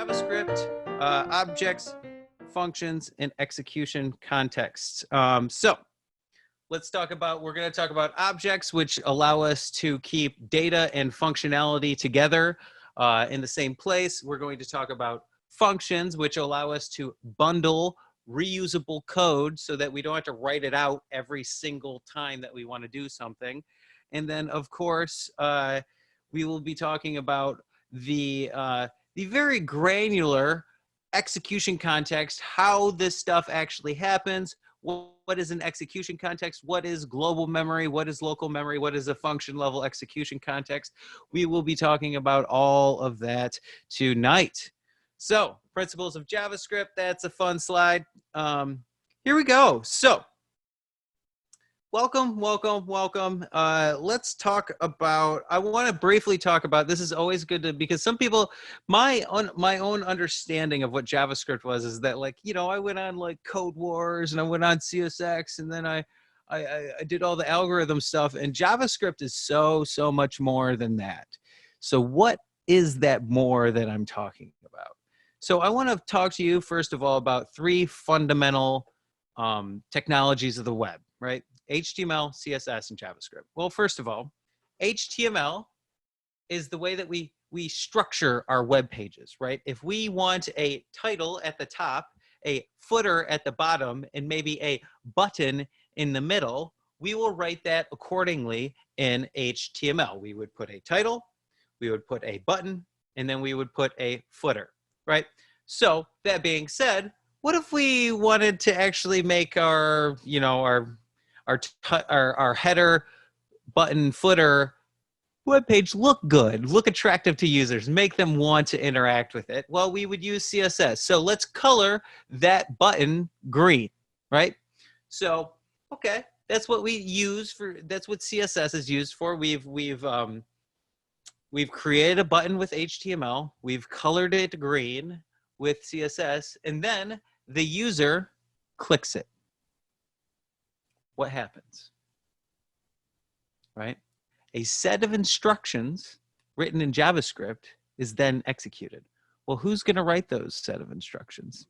JavaScript, objects, functions, and execution contexts. So let's talk about, we're going to talk about objects, which allow us to keep data and functionality together in the same place. We're going to talk about functions, which allow us to bundle reusable code so that we don't have to write it out every single time that we want to do something. And then, of course, we will be talking about the very granular execution context, how this stuff actually happens. What is an execution context? What is global memory? What is local memory? What is a function level execution context? We will be talking about all of that tonight. So, principles of JavaScript, that's a fun slide. Here we go. So, welcome. Let's talk about, I want to briefly talk about, this is always good to, because some people, my own understanding of what JavaScript was is that, like, you know, I went on like Code Wars and I went on CSX and then I did all the algorithm stuff, and JavaScript is so much more than that. So what is that more that I'm talking about? So I want to talk to you first of all about three fundamental technologies of the web, right? HTML, CSS, and JavaScript. Well, first of all, HTML is the way that we structure our web pages, right? If we want a title at the top, a footer at the bottom, and maybe a button in the middle, we will write that accordingly in HTML. We would put a title, we would put a button, and then we would put a footer, right? So that being said, what if we wanted to actually make our, you know, our header, button, footer web page look good, look attractive to users, make them want to interact with it? Well, we would use CSS. So let's color that button green, right? So, okay, that's what we use for, that's what CSS is used for. We've created a button with HTML, we've colored it green with CSS, and then the user clicks it. What happens, right? A set of instructions written in JavaScript is then executed. Well, who's going to write those set of instructions?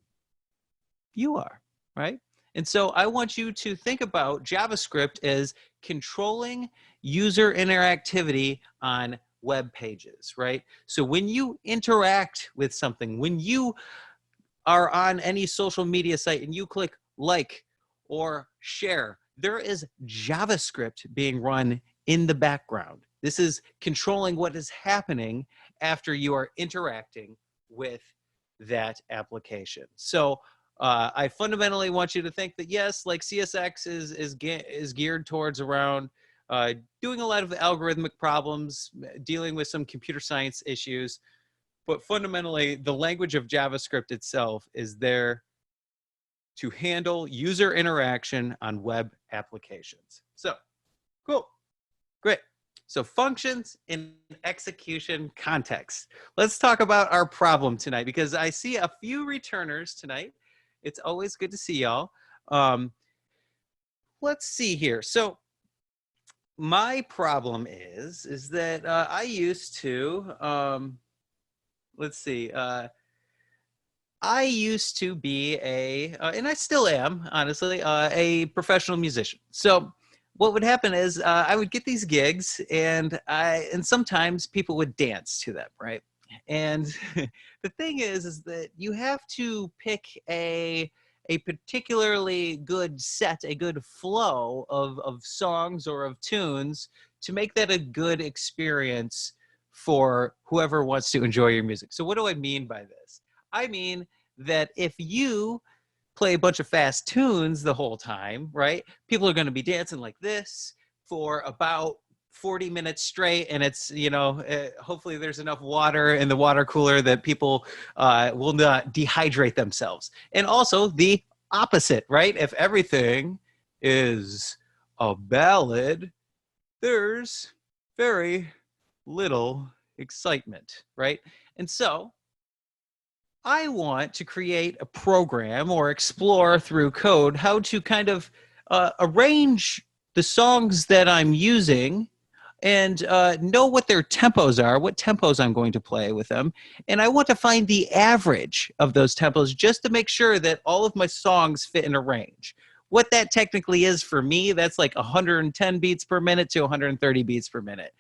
You are, right? And so I want you to think about JavaScript as controlling user interactivity on web pages, right? So when you interact with something, when you are on any social media site and you click like or share, there is JavaScript being run in the background. This is controlling what is happening after you are interacting with that application. So I fundamentally want you to think that, yes, like CSX is geared towards around doing a lot of algorithmic problems, dealing with some computer science issues, but fundamentally the language of JavaScript itself is there to handle user interaction on web applications. So, cool, great. So functions in execution context. Let's talk about our problem tonight, because I see a few returners tonight. It's always good to see y'all. Let's see here. So my problem is that I used to, let's see, I used to be and I still am, honestly, a professional musician. So what would happen is I would get these gigs, and sometimes people would dance to them, right? And the thing is that you have to pick a particularly good set, a good flow of songs or of tunes to make that a good experience for whoever wants to enjoy your music. So what do I mean by this? I mean that if you play a bunch of fast tunes the whole time, right? People are going to be dancing like this for about 40 minutes straight, and it's, you know, hopefully there's enough water in the water cooler that people will not dehydrate themselves. And also the opposite, right? If everything is a ballad, there's very little excitement, right? And so I want to create a program or explore through code how to kind of arrange the songs that I'm using and know what their tempos are, what tempos I'm going to play with them. And I want to find the average of those tempos just to make sure that all of my songs fit in a range. What that technically is for me, that's like 110 beats per minute to 130 beats per minute.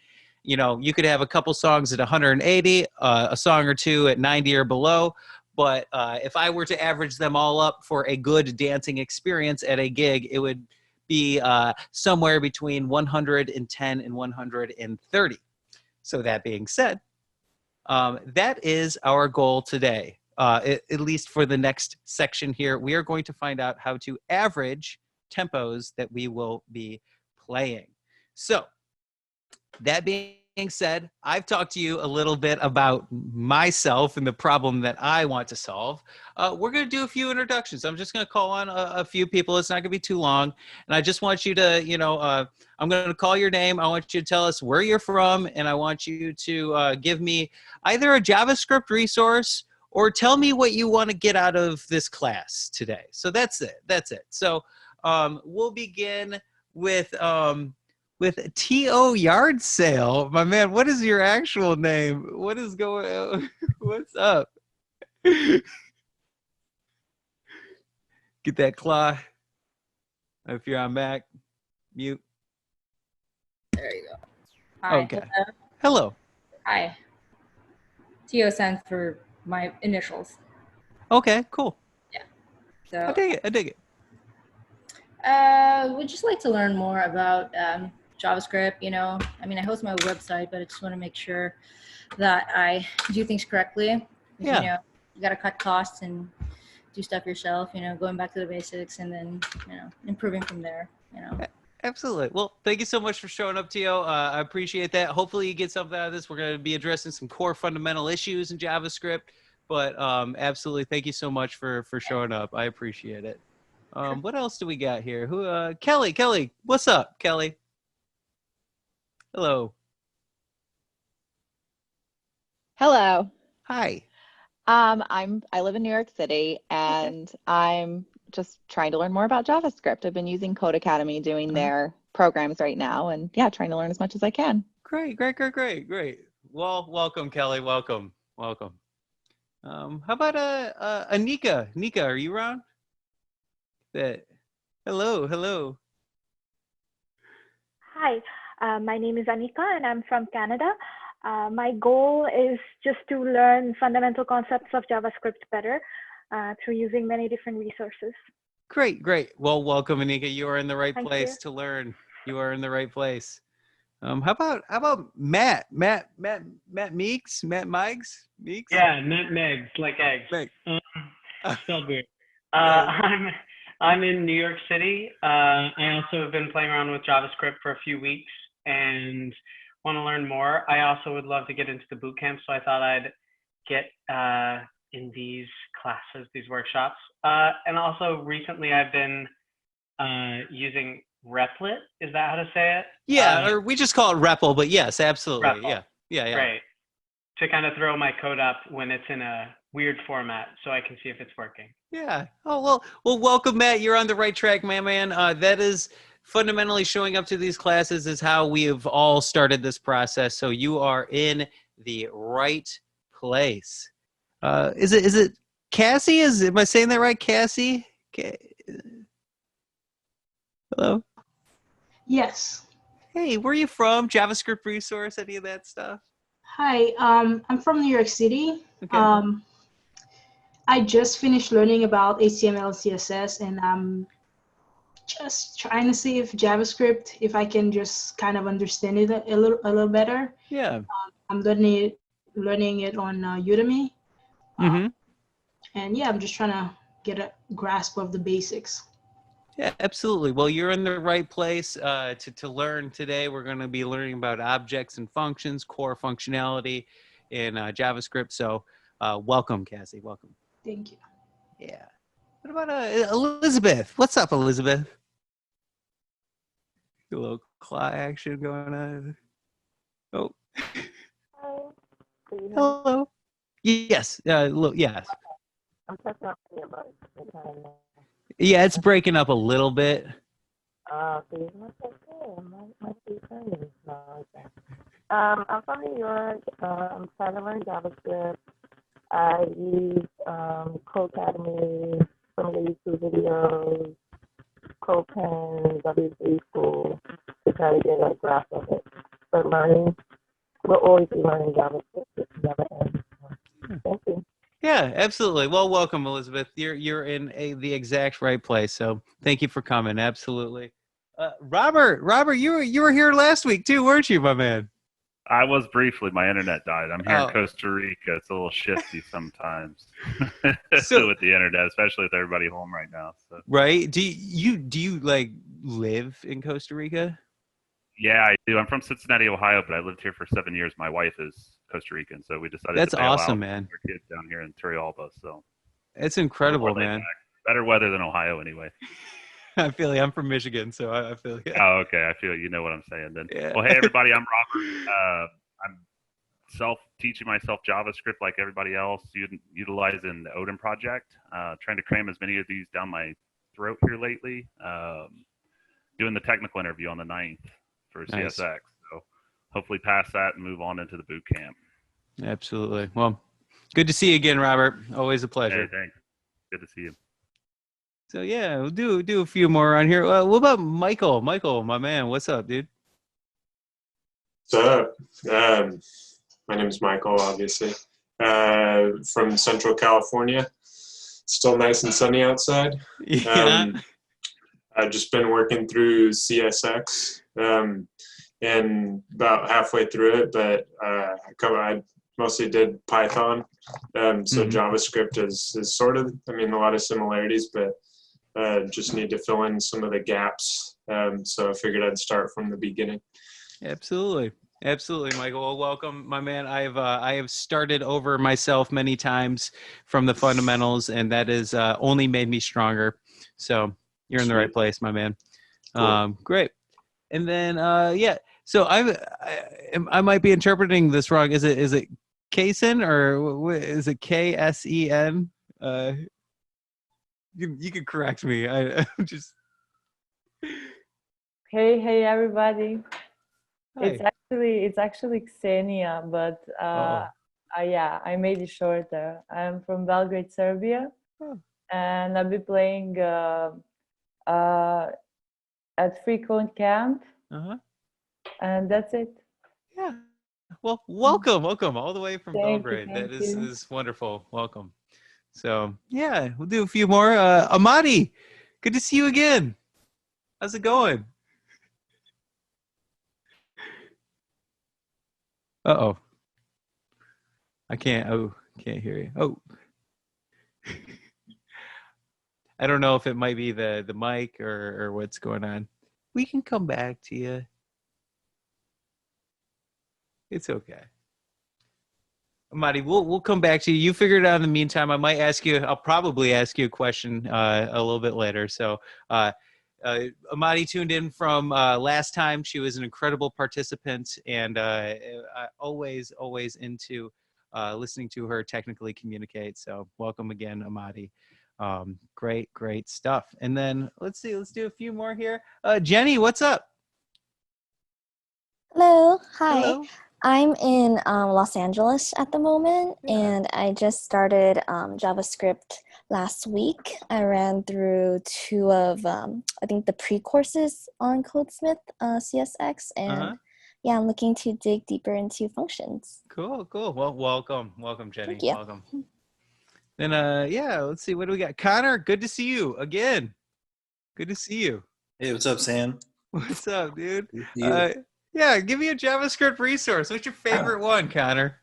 You know, you could have a couple songs at 180, a song or two at 90 or below. But if I were to average them all up for a good dancing experience at a gig, it would be somewhere between 110 and 130. So that being said, that is our goal today. At least for the next section here, we are going to find out how to average tempos that we will be playing. So that being said, I've talked to you a little bit about myself and the problem that I want to solve. We're going to do a few introductions. I'm just going to call on a few people. It's not going to be too long. And I just want you to, I'm going to call your name. I want you to tell us where you're from. And I want you to give me either a JavaScript resource or tell me what you want to get out of this class today. So that's it. That's it. So we'll begin with T.O. Yard Sale. My man, what is your actual name? What is going on? What's up? Get that claw. If you're on Mac, mute. There you go. Hi. Okay. Hello. Hi. TO stands for my initials. Okay, cool. Yeah. So I dig it. I dig it. Would just like to learn more about JavaScript. I host my website, but I just want to make sure that I do things correctly. Yeah. You got to cut costs and do stuff yourself, going back to the basics and then, improving from there, Absolutely. Well, thank you so much for showing up, Tio. I appreciate that. Hopefully you get something out of this. We're going to be addressing some core fundamental issues in JavaScript, but absolutely thank you so much for showing up. I appreciate it. What else do we got here? Kelly, what's up, Kelly? Hello. Hello. Hi. I live in New York City and I'm just trying to learn more about JavaScript. I've been using Code Academy doing their programs right now and trying to learn as much as I can. Great. Well, welcome, Kelly. Welcome. How about Anika? Nika, are you around? Hello. Hi, my name is Anika and I'm from Canada. My goal is just to learn fundamental concepts of JavaScript better through using many different resources. Great. Well, welcome, Anika. You are in the right Thank place you. to learn. You are in the right place. How about Matt? Matt Meeks? Matt Meigs? Meeks? Yeah, Matt Megs, like eggs. Meg. Spelled weird. Yeah. I'm in New York City. I also have been playing around with JavaScript for a few weeks and want to learn more. I also would love to get into the boot camp, so I thought I'd get in these classes, these workshops. And also recently I've been using Replit. Is that how to say it? Yeah, or we just call it REPL, but yes, absolutely. REPL. Yeah. Great. To kind of throw my code up when it's in a weird format so I can see if it's working. Yeah. Oh, well, welcome, Matt. You're on the right track, my man. That is fundamentally showing up to these classes is how we have all started this process. So you are in the right place. Is it Cassie? Am I saying that right, Cassie? Hello? Yes. Hey, where are you from? JavaScript resource, any of that stuff? Hi, I'm from New York City. Okay. I just finished learning about HTML, CSS, and I'm just trying to see if JavaScript, if I can just kind of understand it a little better. Yeah. I'm learning it on Udemy. Mm-hmm. And yeah, I'm just trying to get a grasp of the basics. Yeah, absolutely. Well, you're in the right place to learn today. We're going to be learning about objects and functions, core functionality in JavaScript. So welcome, Cassie. Welcome. Thank you. Yeah. What about Elizabeth? What's up, Elizabeth? A little claw action going on. Oh. Hi. Hello. Yes. Yes. I'm just talking about Yeah, it's breaking up a little bit. my speaker is not Okay. I'm from New York. I'm trying to learn JavaScript. I use Codecademy, some of the YouTube videos, CodePen, W3 School to try to get a grasp of it. But learning, we'll always be learning JavaScript. It never ends. Thank you. Yeah, absolutely. Well, welcome, Elizabeth. You're in the exact right place. So thank you for coming. Absolutely. Robert, you were here last week too, weren't you, my man? I was briefly. My internet died. I'm here Oh. in Costa Rica. It's a little shifty sometimes So- with the internet, especially with everybody home right now. So. Right? Do you like live in Costa Rica? Yeah, I do. I'm from Cincinnati, Ohio, but I lived here for 7 years. My wife is Costa Rican, so we decided That's to bail awesome, out man. our kids down here in Turrialba. So It's incredible, More laid man. back. Better weather than Ohio, anay. I feel like I'm from Michigan, so I feel like Oh, okay. I feel you know what I'm saying then. Yeah. Well, hey, everybody. I'm Robert. I'm teaching myself JavaScript like everybody else, utilizing the Odin project. Trying to cram as many of these down my throat here lately. Doing the technical interview on the 9th for Nice. CSX. So hopefully pass that and move on into the boot camp. Absolutely. Well, good to see you again, Robert. Always a pleasure. Hey, thanks. Good to see you. So yeah, we'll do a few more on here. What about Michael? Michael, my man, what's up, dude? What's up? My name is Michael, obviously, from Central California. Still nice and sunny outside. Yeah. I've just been working through CSX and about halfway through it, but I mostly did Python. So JavaScript is sort of, a lot of similarities, but just need to fill in some of the gaps. So I figured I'd start from the beginning. Absolutely. Michael. Well, welcome, my man. I have started over myself many times from the fundamentals, and that has only made me stronger. So you're in the right place, my man. Cool. Great. And then yeah. So I might be interpreting this wrong. Is it Ksen or is it KSEN? You can correct me. I'm just. Hey everybody. Hi. It's actually Ksenia, but yeah, I made it shorter. I'm from Belgrade, Serbia, and I'll be playing at Freecode Camp, and that's it. Yeah. Well, welcome all the way from Thank Belgrade. you, That thank is you. is wonderful. Welcome. So yeah, we'll do a few more. Amadi, good to see you again. How's it going? Uh-oh. I can't hear you. Oh. I don't know if it might be the mic or what's going on. We can come back to you. It's okay. Amadi, we'll come back to you. You figure it out in the meantime. I'll probably ask you a question a little bit later. So Amadi tuned in from last time. She was an incredible participant, and always into listening to her technically communicate. So welcome again, Amadi. Great stuff. And then let's do a few more here. Jenny, what's up? Hello. Hi. Hello. I'm in Los Angeles at the moment, and I just started JavaScript last week. I ran through two of, I think, the pre-courses on Codesmith, CSX, and yeah, I'm looking to dig deeper into functions. Cool. Well, welcome, Jenny. Thank you. Welcome. Then, yeah, let's see. What do we got? Connor, good to see you again. Good to see you. Hey, what's up, Sam? What's up, dude? Good to see you. Yeah, give me a JavaScript resource. What's your favorite one, Connor?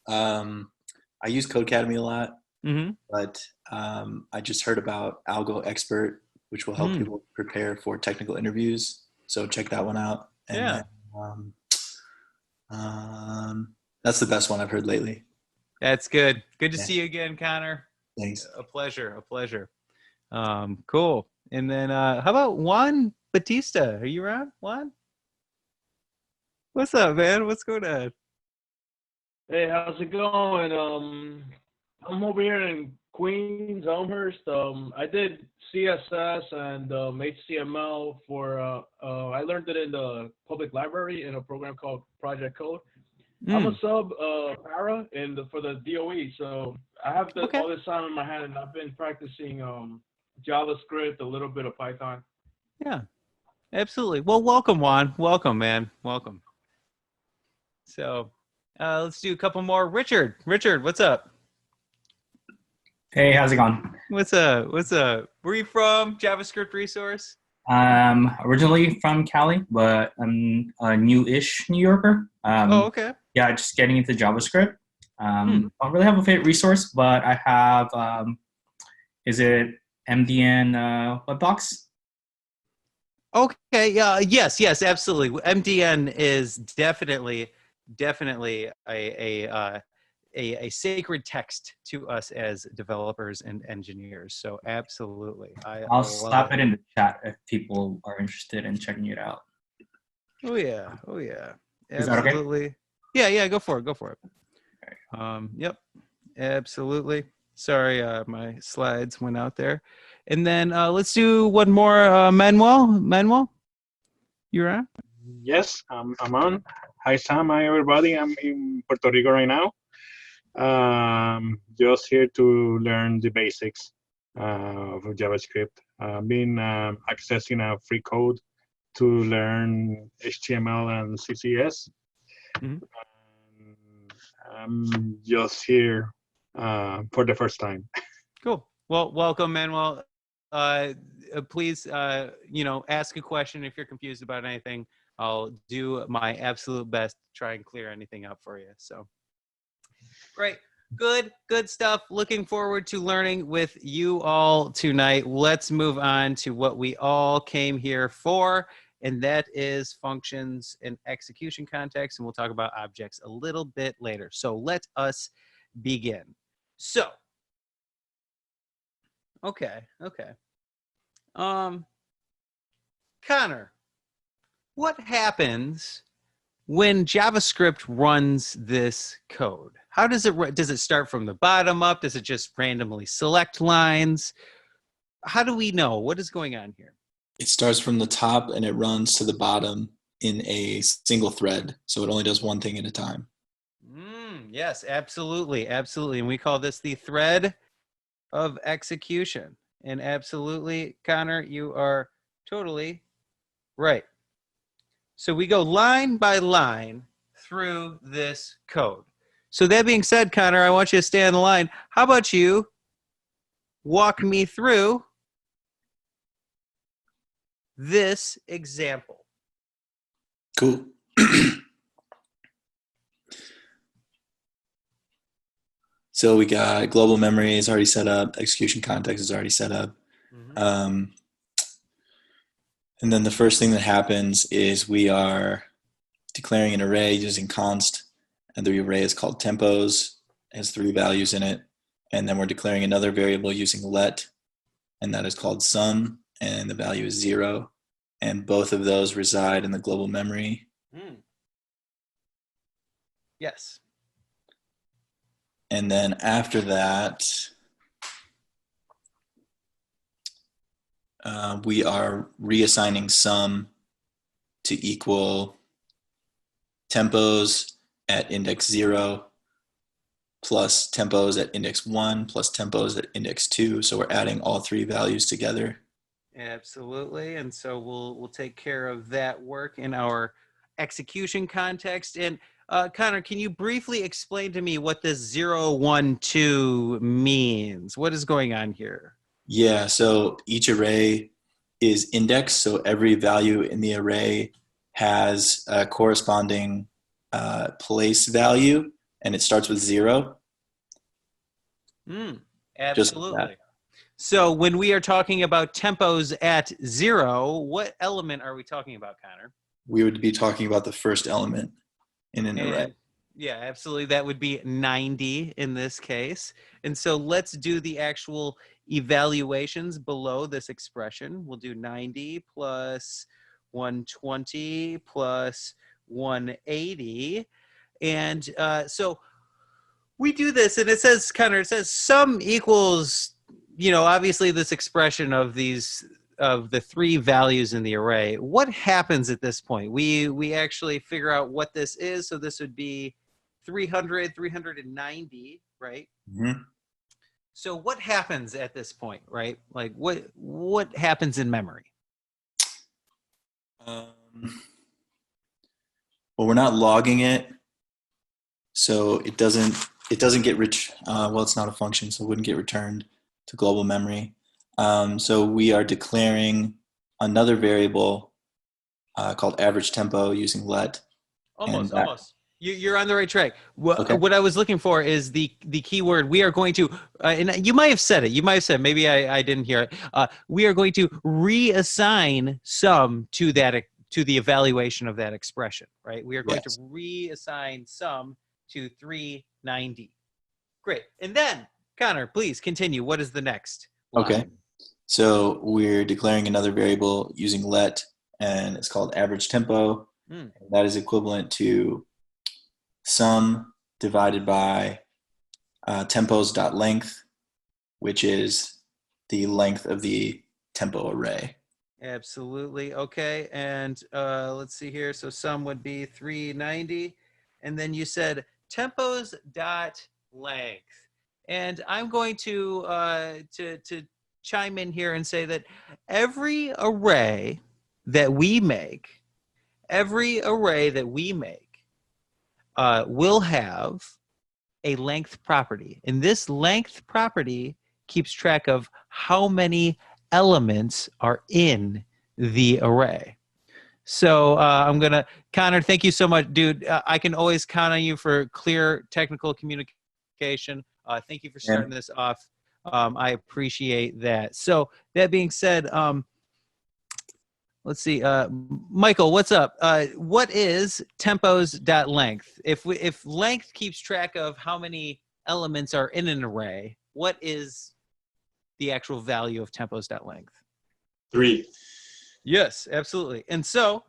I use Codecademy a lot, Mm-hmm. but I just heard about Algo Expert, which will help people prepare for technical interviews. So check that one out. And Yeah. then, that's the best one I've heard lately. That's good. Good to Yeah. see you again, Connor. Thanks. A pleasure. Cool. And then how about Juan Batista? Are you around, Juan? What's up, man? What's going on? Hey, how's it going? I'm over here in Queens, Elmhurst. I did CSS and HTML for, I learned it in the public library in a program called Project Code. I'm a sub para for the DOE, so I have all this time in my hand, and I've been practicing JavaScript, a little bit of Python. Yeah, absolutely. Well, welcome, Juan. Welcome, man. Welcome. So let's do a couple more. Richard, what's up? Hey, how's it going? What's up? Where are you from? JavaScript resource? Originally from Cali, but I'm a new-ish New Yorker. Oh, okay. Yeah, just getting into JavaScript. Don't really have a favorite resource, but I have, is it MDN Webbox? Okay. Yeah. Yes. Absolutely. MDN is definitely a sacred text to us as developers and engineers. So absolutely, I'll slap it in the chat if people are interested in checking it out. Oh yeah. Is that okay? Absolutely. Yeah. Go for it. Yep. Absolutely. Sorry, my slides went out there. And then let's do one more. Manuel, you're on? Yes, I'm on. Hi, Sam. Hi, everybody. I'm in Puerto Rico right now. Just here to learn the basics of JavaScript. I've been accessing a free code to learn HTML and CSS. I'm just here for the first time. Cool. Well, welcome, Manuel. Please, ask a question if you're confused about anything. I'll do my absolute best to try and clear anything up for you. So, great. Good stuff. Looking forward to learning with you all tonight. Let's move on to what we all came here for, and that is functions and execution context, and we'll talk about objects a little bit later. So let us begin. So, okay. Connor, what happens when JavaScript runs this code? How does it start from the bottom up? Does it just randomly select lines? How do we know what is going on here? It starts from the top and it runs to the bottom in a single thread. So it only does one thing at a time. Yes, absolutely. And we call this the thread of execution. And absolutely, Connor, you are totally right. So we go line by line through this code. So that being said, Connor, I want you to stay on the line. How about you walk me through this example? Cool. So we got global memory is already set up. Execution context is already set up. And then the first thing that happens is we are declaring an array using const, and the array is called tempos. It has 3 values in it. And then we're declaring another variable using let, and that is called sum, and the value is 0. And both of those reside in the global memory. Yes. And then after that, we are reassigning sum to equal tempos at index 0 plus tempos at index 1 plus tempos at index 2. So we're adding all 3 values together. Absolutely. And so we'll take care of that work in our execution context. And Connor, can you briefly explain to me what this 0, 1, 2 means? What is going on here? Yeah, so each array is indexed. So every value in the array has a corresponding place value, and it starts with 0. Absolutely. So when we are talking about tempos at 0, what element are we talking about, Connor? We would be talking about the first element in an array. Yeah, absolutely. That would be 90 in this case. And so let's do the actual evaluations below this expression. We'll do 90 plus 120 plus 180. And so we do this, and it says, Connor, it says sum equals, obviously this expression of the three values in the array. What happens at this point? We actually figure out what this is. So this would be 300, 390, right? Mm-hmm. So what happens at this point, right? Like what happens in memory? Well, we're not logging it, so it doesn't get well, it's not a function, so it wouldn't get returned to global memory. So we are declaring another variable called average tempo using let. Almost. You're on the right track. What I was looking for is the keyword. We are going to, and you might have said it. Maybe I didn't hear it. We are going to reassign sum to the evaluation of that expression, right? We are going to reassign sum to 390. Great. And then, Connor, please continue. What is the next line? Okay. So we're declaring another variable using let, and it's called average tempo. That is equivalent to sum divided by tempos.length, which is the length of the tempo array. Absolutely. Okay. And let's see here. So sum would be 390. And then you said tempos.length. And I'm going to chime in here and say that every array that we make will have a length property. And this length property keeps track of how many elements are in the array. So Connor, thank you so much, dude. I can always count on you for clear technical communication. Thank you for starting this off. I appreciate that. So that being said, let's see, Michael, what's up? What is tempos.length? If length keeps track of how many elements are in an array, what is the actual value of tempos.length? 3. Yes, absolutely. And so,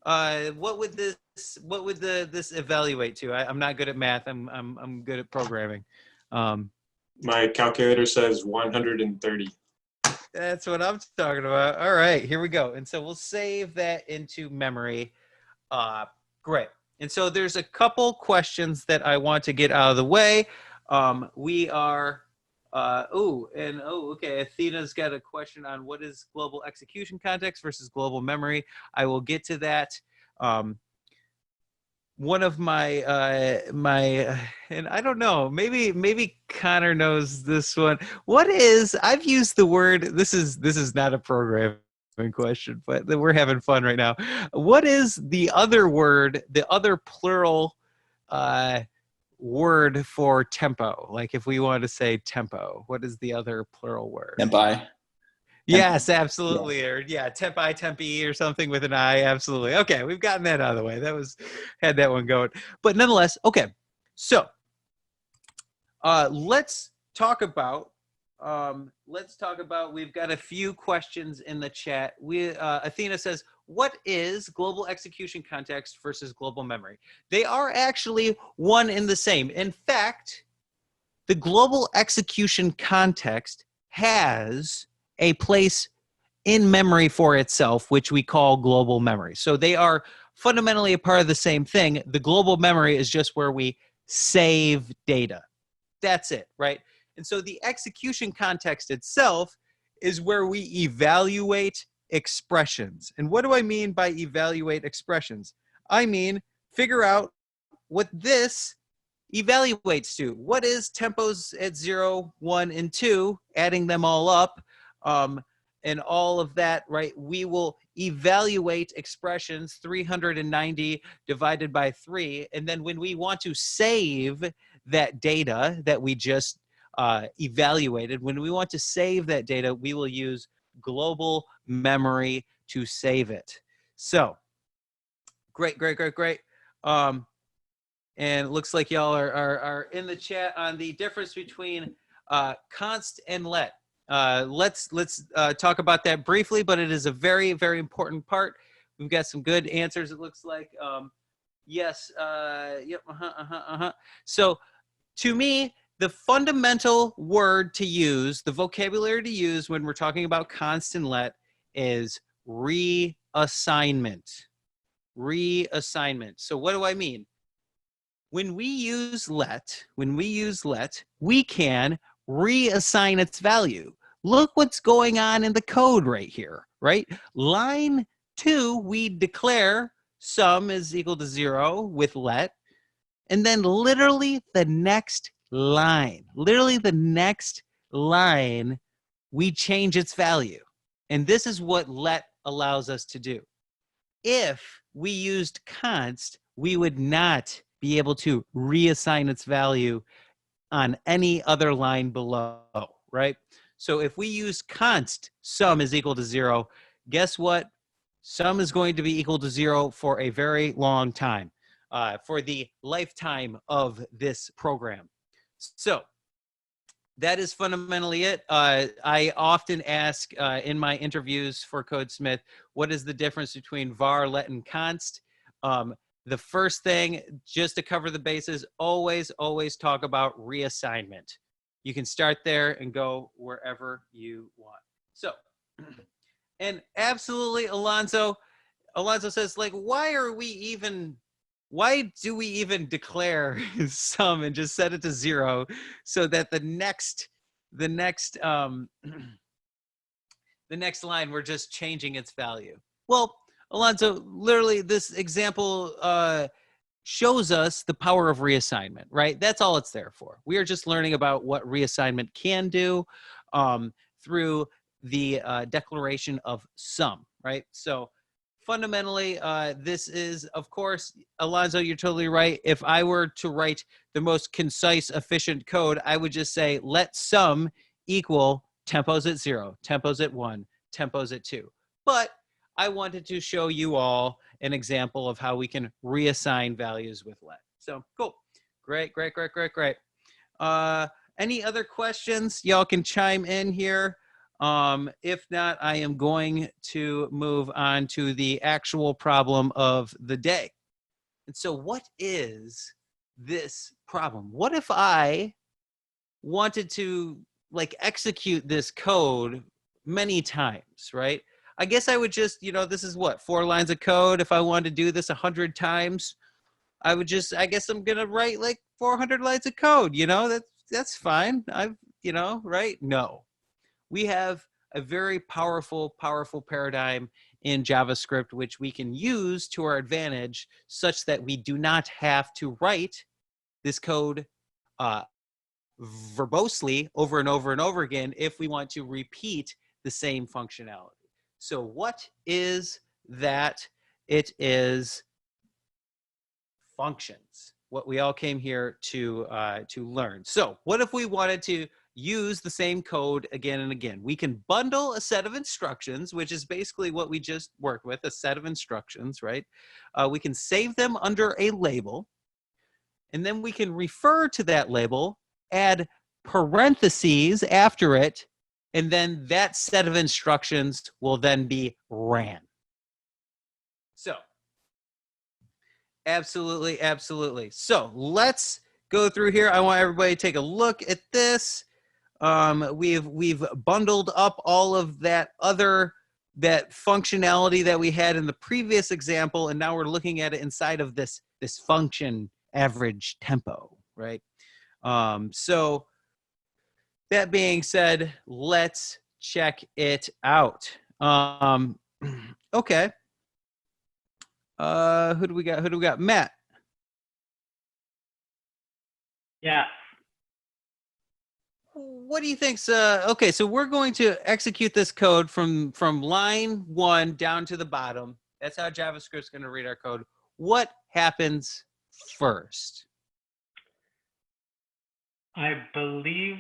what would this evaluate to? I'm not good at math. I'm good at programming. My calculator says 130. That's what I'm talking about. All right, here we go. And so we'll save that into memory. Great. And so there's a couple questions that I want to get out of the way. We are, okay, Athena's got a question on what is global execution context versus global memory. I will get to that. One of my and I don't know, maybe Connor knows this one. I've used the word, this is not a programming question, but we're having fun right now. What is the other word, the other plural word for tempo? Like if we want to say tempo, what is the other plural word? Tempi. Yes, absolutely. Or tempi, tempi, or something with an I. Absolutely. Okay, we've gotten that out of the way. Had that one going. But nonetheless, okay. So let's talk about. We've got a few questions in the chat. Athena says, "What is global execution context versus global memory?" They are actually one and the same. In fact, the global execution context has a place in memory for itself, which we call global memory. So they are fundamentally a part of the same thing. The global memory is just where we save data. That's it, right? And so the execution context itself is where we evaluate expressions. And what do I mean by evaluate expressions? I mean, figure out what this evaluates to. What is tempos at 0, 1, and 2, adding them all up, and all of that, right? We will evaluate expressions 390 divided by 3. And then when we want to save that data that we just evaluated, when we want to save that data, we will use global memory to save it. So great. And it looks like y'all are in the chat on the difference between const and let. Let's talk about that briefly, but it is a very, very important part. We've got some good answers, it looks like. Yes. Yep. So to me, the fundamental word to use, the vocabulary to use when we're talking about const and let is reassignment. Reassignment. So what do I mean? When we use let, we can reassign its value. Look what's going on in the code right here, right? Line 2, we declare sum is equal to 0 with let, and then literally the next line, we change its value. And this is what let allows us to do. If we used const, we would not be able to reassign its value on any other line below, right? So if we use const sum is equal to 0, guess what? Sum is going to be equal to 0 for a very long time, for the lifetime of this program. So that is fundamentally it. I often ask in my interviews for Codesmith, what is the difference between var, let, and const? The first thing, just to cover the bases, always talk about reassignment. You can start there and go wherever you want. So, and absolutely, Alonso says, like, why do we even declare sum and just set it to 0 so that the next line we're just changing its value? Well, Alonso, literally this example shows us the power of reassignment, right? That's all it's there for. We are just learning about what reassignment can do through the declaration of sum, right? So fundamentally, this is, of course, Alonso, you're totally right. If I were to write the most concise, efficient code, I would just say, let sum equal tempos at 0, tempos at 1, tempos at 2. But I wanted to show you all an example of how we can reassign values with let. So cool. Great. Any other questions? Y'all can chime in here. If not, I am going to move on to the actual problem of the day. And so what is this problem? What if I wanted to like execute this code many times, right? I guess I would just, this is what, 4 lines of code. If I wanted to do this 100 times, I guess I'm going to write like 400 lines of code, that's fine. Right? No. We have a very powerful paradigm in JavaScript, which we can use to our advantage such that we do not have to write this code verbosely over and over and over again if we want to repeat the same functionality. So what is that? It is functions, what we all came here to learn. So what if we wanted to use the same code again and again? We can bundle a set of instructions, which is basically what we just worked with, a set of instructions, right? We can save them under a label, and then we can refer to that label, add parentheses after it, and then that set of instructions will then be ran. So, absolutely. So let's go through here. I want everybody to take a look at this. We've bundled up all of that functionality that we had in the previous example, and now we're looking at it inside of this function average tempo, right? So that being said, let's check it out. Okay. Who do we got? Matt. Yeah. What do you think's okay? So we're going to execute this code from line 1 down to the bottom. That's how JavaScript's going to read our code. What happens first? I believe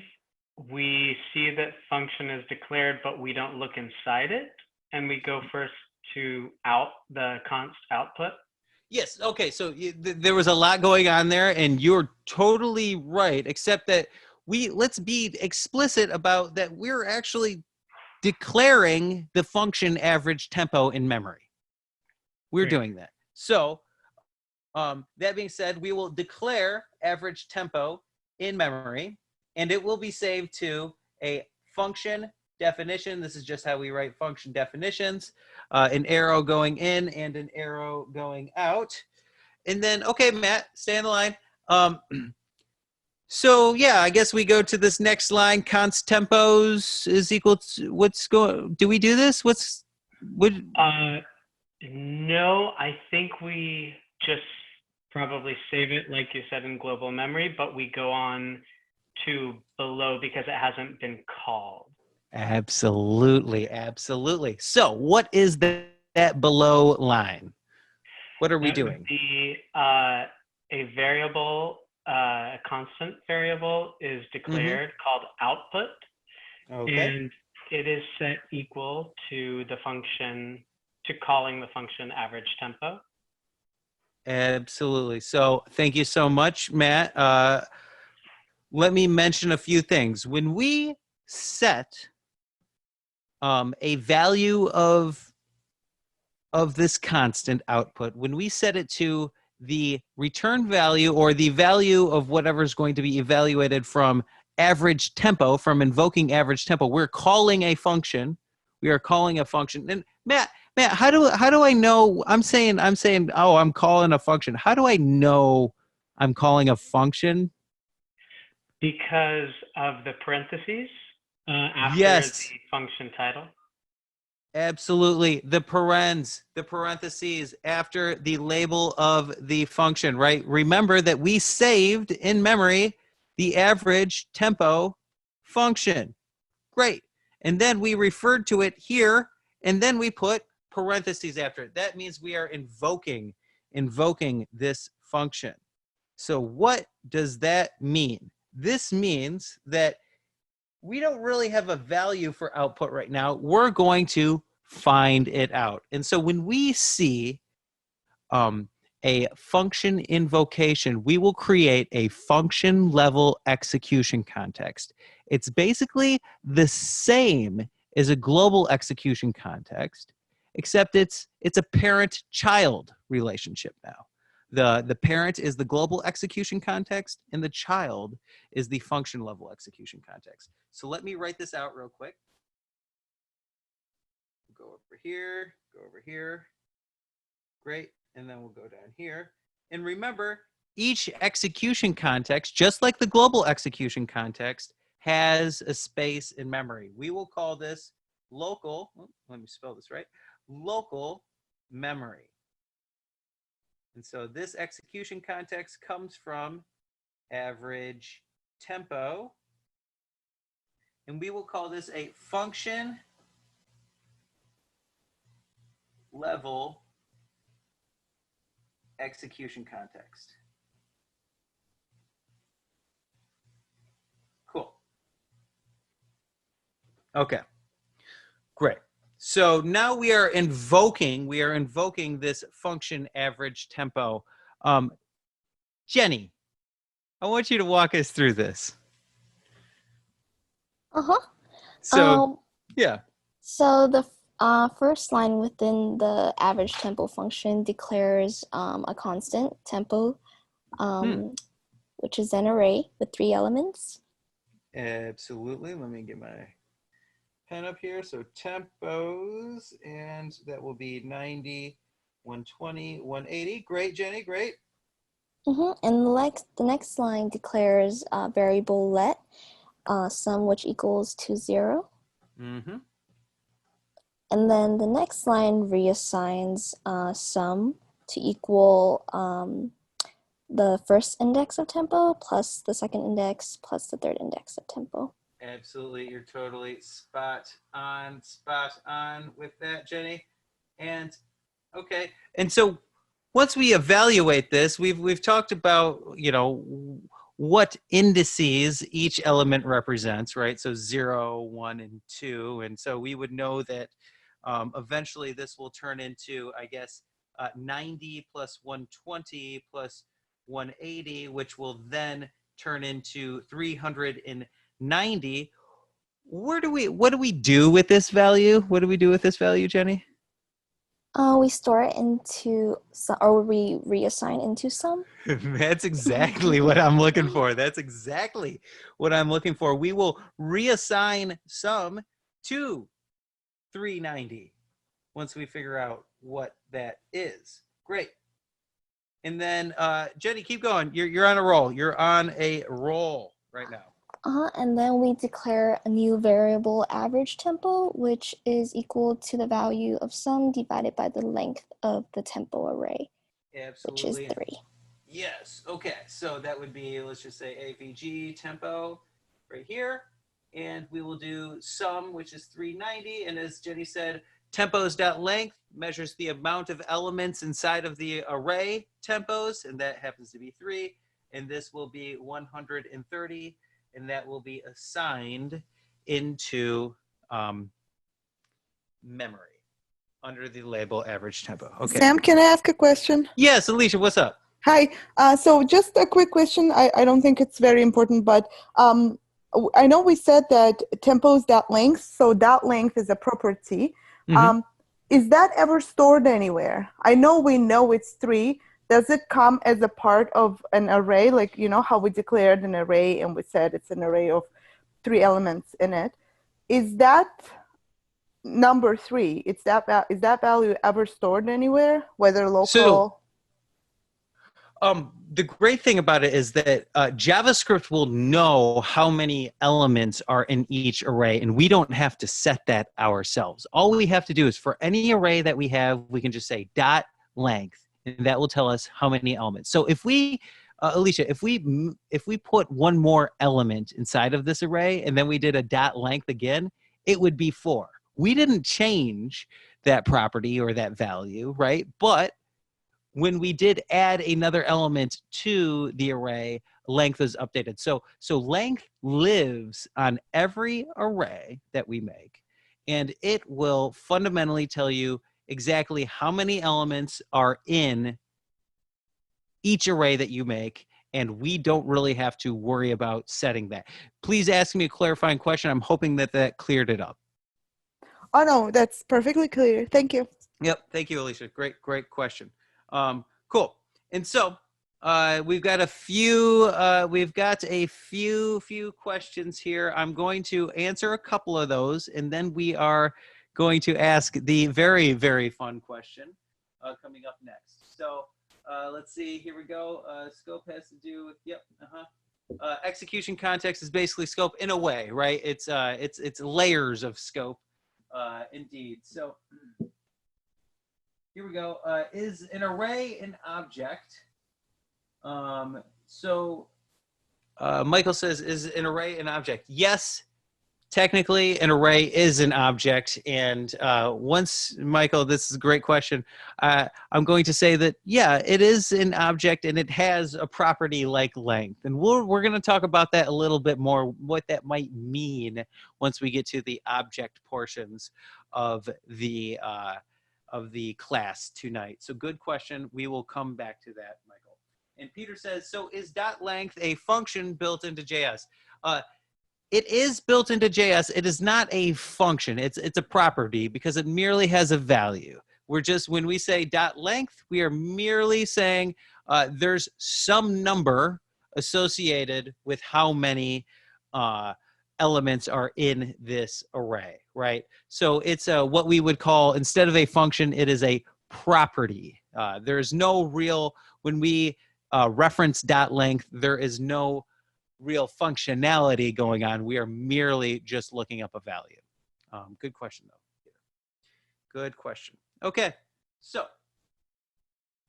we see that function is declared, but we don't look inside it, and we go first to the const output. Yes. Okay. So there was a lot going on there, and you're totally right, except that let's be explicit about that. We're actually declaring the function average tempo in memory. We're doing that. So That being said, we will declare average tempo in memory, and it will be saved to a function definition. This is just how we write function definitions, an arrow going in and an arrow going out. And then, okay, Matt, stay on the line. So yeah, I guess we go to this next line. Const tempos is equal to what's going. Do we do this? What? No, I think we just probably save it, like you said, in global memory, but we go on to below because it hasn't been called. Absolutely, absolutely. So what is that below line? What are we doing? Would be a variable, a constant variable is declared called output. Okay. And it is set equal to the function, to calling the function average tempo. Absolutely. So thank you so much, Matt. Let me mention a few things. When we set a value of this constant output, when we set it to the return value or the value of whatever is going to be evaluated from average tempo, from invoking average tempo, we're calling a function. We are calling a function. And Matt, how do I know? I'm saying, oh, I'm calling a function. How do I know I'm calling a function? Because of the parentheses after Yes. the function title. Absolutely. The parentheses after the label of the function, right? Remember that we saved in memory the average tempo function. Great. And then we referred to it here, and then we put parentheses after it. That means we are invoking this function. So what does that mean? This means that we don't really have a value for output right now. We're going to find it out. And so when we see a function invocation, we will create a function level execution context. It's basically the same as a global execution context, except it's a parent-child relationship now. The parent is the global execution context, and the child is the function level execution context. So let me write this out real quick. Go over here, go over here. Great. And then we'll go down here. And remember, each execution context, just like the global execution context, has a space in memory. We will call this local, let me spell this right, local memory. And so this execution context comes from average tempo. And we will call this a function level execution context. Cool. Okay, great. So now we are invoking this function average tempo. Jenny, I want you to walk us through this. So, yeah. So the first line within the average tempo function declares a constant tempo, which is an array with 3 elements. Absolutely. Let me get my pen up here. So tempos, and that will be 90, 120, 180. Great, Jenny, great. And the next line declares variable let, sum which equals to 0. And then the next line reassigns sum to equal the first index of tempo plus the second index plus the third index of tempo. Absolutely, you're totally spot on with that, Jenny. And okay, and so once we evaluate this, we've talked about, you know, what indices each element represents, right? So 0, 1, and 2, and so we would know that eventually this will turn into, I guess, 90 plus 120 plus 180, which will then turn into 390. What do we do with this value? What do we do with this value, Jenny? We store it into some, or we reassign into some. That's exactly what I'm looking for. That's exactly what I'm looking for. We will reassign some to 390 once we figure out what that is. Great. And then Jenny, keep going. You're on a roll. You're on a roll right now. And then we declare a new variable average tempo, which is equal to the value of sum divided by the length of the tempo array, Absolutely. which is 3. Yes. Okay. So that would be, let's just say AVG tempo right here. And we will do sum, which is 390. And as Jenny said, tempos.length measures the amount of elements inside of the array tempos, and that happens to be 3. And this will be 130, and that will be assigned into memory under the label average tempo. Okay. Sam, can I ask a question? Yes, Alicia, what's up? Hi. So just a quick question. I don't think it's very important, but I know we said that tempos.length, so .length is a property. Mm-hmm. Is that ever stored anywhere? I know we know it's 3. Does it come as a part of an array? Like, you know how we declared an array and we said it's an array of 3 elements in it. Is that number 3? Is that value ever stored anywhere, whether local? So, the great thing about it is that JavaScript will know how many elements are in each array, and we don't have to set that ourselves. All we have to do is for any array that we have, we can just say .length, and that will tell us how many elements. So if we, Alicia, if we put one more element inside of this array, and then we did a .length again, it would be 4. We didn't change that property or that value, right? But when we did add another element to the array, length is updated. So length lives on every array that we make, and it will fundamentally tell you exactly how many elements are in each array that you make, and we don't really have to worry about setting that. Please ask me a clarifying question. I'm hoping that cleared it up. Oh, no, that's perfectly clear. Thank you. Yep. Thank you, Alicia. Great question. Cool. And so we've got a few questions here. I'm going to answer a couple of those, and then we are going to ask the very, very fun question coming up next. So let's see. Here we go. Scope has to do with, yep. Execution context is basically scope in a way, right? It's layers of scope, indeed. So here we go. Is an array an object? Michael says, is an array an object? Yes, technically an array is an object. And once, Michael, this is a great question. I'm going to say that, yeah, it is an object and it has a property like length. And we're going to talk about that a little bit more, what that might mean once we get to the object portions of the class tonight. So good question. We will come back to that, Michael. And Peter says, so is .length a function built into JS? It is built into JS. It is not a function. It's a property because it merely has a value. We're just, when we say .length, we are merely saying there's some number associated with how many elements are in this array, right? So it's what we would call, instead of a function, it is a property. There's no real, when we reference .length, there is no real functionality going on. We are merely just looking up a value. Good question, though. Good question. Okay, so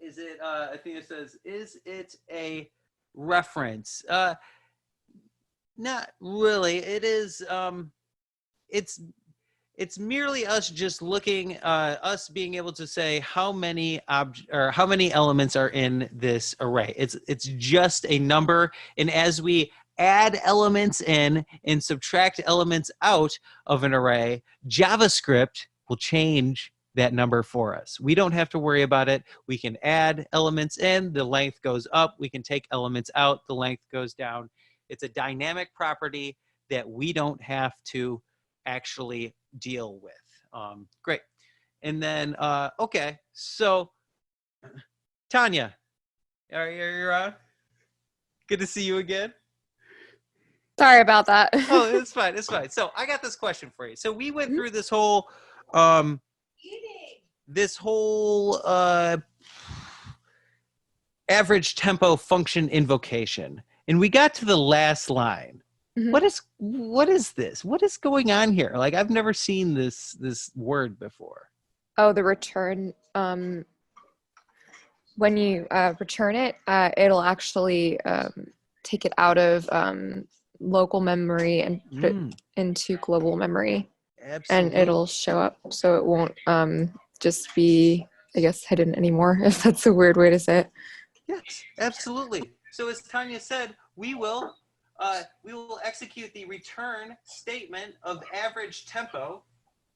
is it, Athena says, is it a reference? Not really. It is, it's merely us just looking, us being able to say how many elements are in this array. It's just a number, and as we add elements in and subtract elements out of an array, JavaScript will change that number for us. We don't have to worry about it. We can add elements in, the length goes up. We can take elements out, the length goes down. It's a dynamic property that we don't have to actually deal with. Great. And then, okay, so Tanya, you're on. Good to see you again. Sorry about that. Oh, it's fine. It's fine. So I got this question for you. So we went through this whole, average tempo function invocation, and we got to the last line. Mhm. What is this? What is going on here? Like, I've never seen this word before. Oh, the return. When you return it, it'll actually take it out of local memory and put it into global memory. Absolutely. And it'll show up, so it won't just be, I guess, hidden anymore, if that's a weird way to say it. Yes, absolutely. So as Tanya said, we will execute the return statement of average tempo.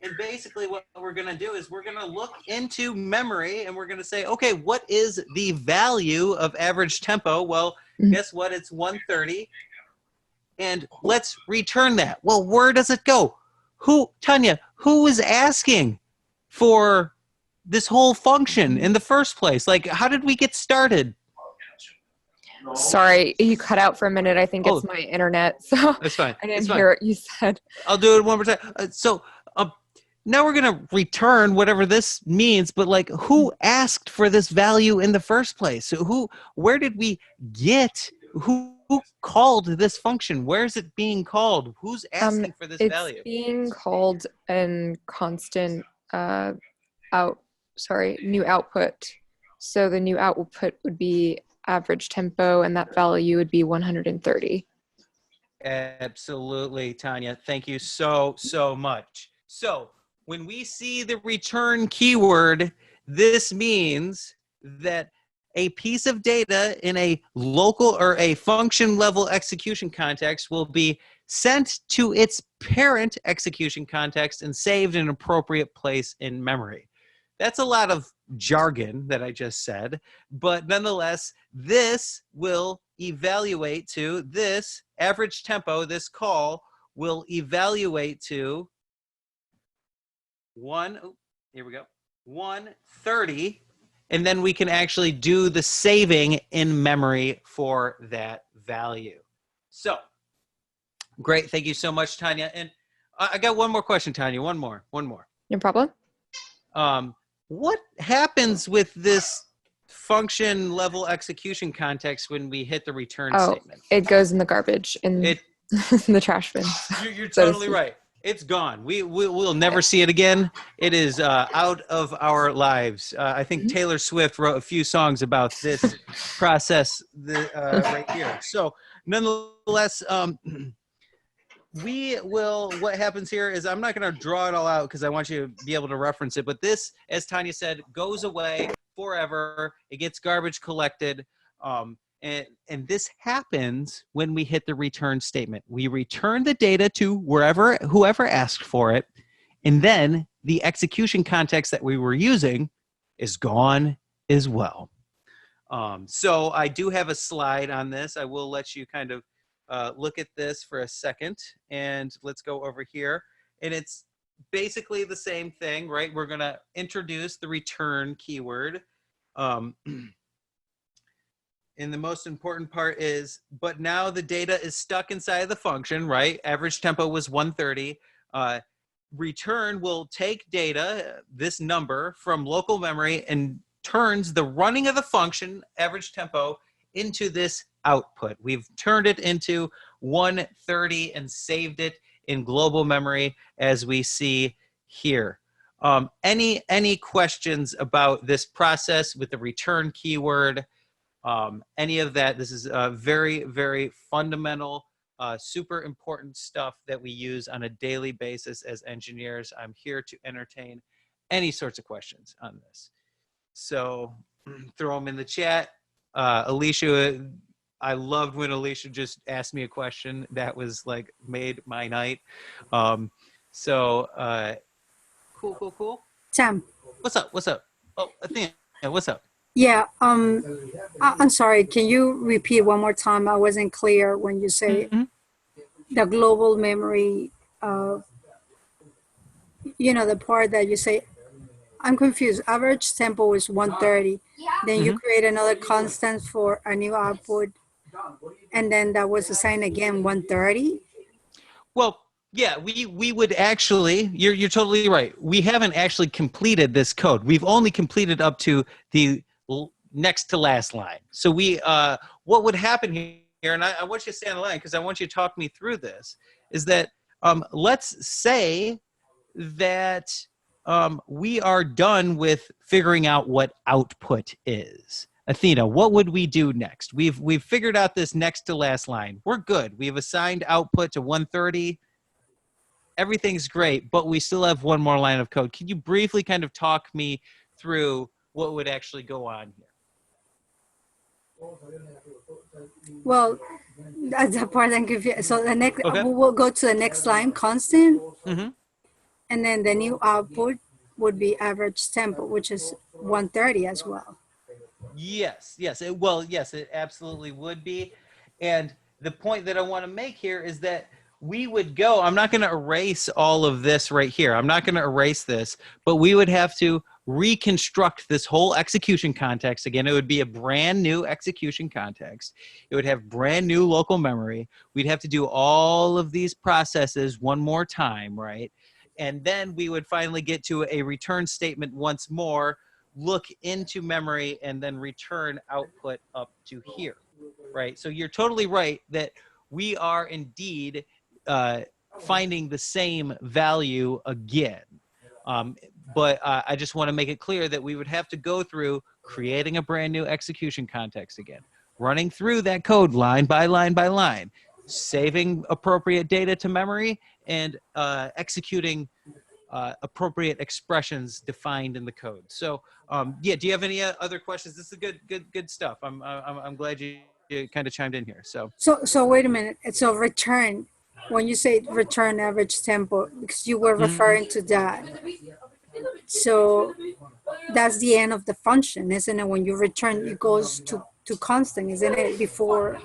And basically what we're going to do is we're going to look into memory and we're going to say, okay, what is the value of average tempo? Well, guess what? It's 130. And let's return that. Well, where does it go? Tanya, who is asking for this whole function in the first place? Like, how did we get started? Sorry, you cut out for a minute. I think it's my internet, so That's fine. I didn't It's fine. hear what you said. I'll do it one more time. Now we're going to return whatever this means, but like, who asked for this value in the first place? So where did we get, who called this function? Where is it being called? Who's asking for this value? It's being called in constant new output. So the new output would be average tempo, and that value would be 130. Absolutely, Tanya. Thank you so much. So when we see the return keyword, this means that a piece of data in a local or a function level execution context will be sent to its parent execution context and saved in an appropriate place in memory. That's a lot of jargon that I just said, but nonetheless, this will evaluate to this average tempo. This call will evaluate to 130, and then we can actually do the saving in memory for that value. So great. Thank you so much, Tanya. And I got one more question, Tanya. One more. No problem. What happens with this function level execution context when we hit the return statement? It goes in the garbage in the trash bin. You're totally right. It's gone. We'll never see it again. It is out of our lives. I think Taylor Swift wrote a few songs about this process right here. So nonetheless, what happens here is, I'm not going to draw it all out because I want you to be able to reference it, but this, as Tanya said, goes away forever. It gets garbage collected. And this happens when we hit the return statement. We return the data to whoever asked for it, and then the execution context that we were using is gone as well. So I do have a slide on this. I will let you kind of look at this for a second, and let's go over here. And it's basically the same thing, right? We're going to introduce the return keyword. And the most important part is, but now the data is stuck inside of the function, right? Average tempo was 130. Return will take data, this number, from local memory and turns the running of the function, average tempo, into this output. We've turned it into 130 and saved it in global memory, as we see here. Any questions about this process with the return keyword? Any of that? This is very, very fundamental, super important stuff that we use on a daily basis as engineers. I'm here to entertain any sorts of questions on this. So throw them in the chat. Alicia, I loved when Alicia just asked me a question that was like made my night. Cool. Sam. What's up? Oh, Athena, what's up? Yeah, I'm sorry. Can you repeat one more time? I wasn't clear when you say the global memory, the part that you say I'm confused. Average tempo is 130. Then you create another constant for a new output. And then that was assigned again 130. Well, yeah, we would actually, you're totally right. We haven't actually completed this code. We've only completed up to the next to last line. So what would happen here, and I want you to stay on the line because I want you to talk me through this, is that let's say that we are done with figuring out what output is. Athena, what would we do next? We've figured out this next to last line. We're good. We've assigned output to 130. Everything's great, but we still have one more line of code. Can you briefly kind of talk me through what would actually go on here? Well, that's the part I'm confused. So the next, we'll go to the next line, constant. And then the new output would be average tempo, which is 130 as well. Yes, yes. Yes, it absolutely would be. And the point that I want to make here is that we would go, I'm not going to erase all of this right here. I'm not going to erase this, but we would have to reconstruct this whole execution context. Again, it would be a brand new execution context. It would have brand new local memory. We'd have to do all of these processes one more time, right? And then we would finally get to a return statement once more, look into memory, and then return output up to here, right? So you're totally right that we are indeed finding the same value again. But I just want to make it clear that we would have to go through creating a brand new execution context again, running through that code line by line by line, saving appropriate data to memory, and executing appropriate expressions defined in the code. So yeah, do you have any other questions? This is good stuff. I'm glad you kind of chimed in here. So wait a minute. So return, when you say return average tempo, because you were referring to that. So that's the end of the function, isn't it? When you return, it goes to constant, isn't it? Before.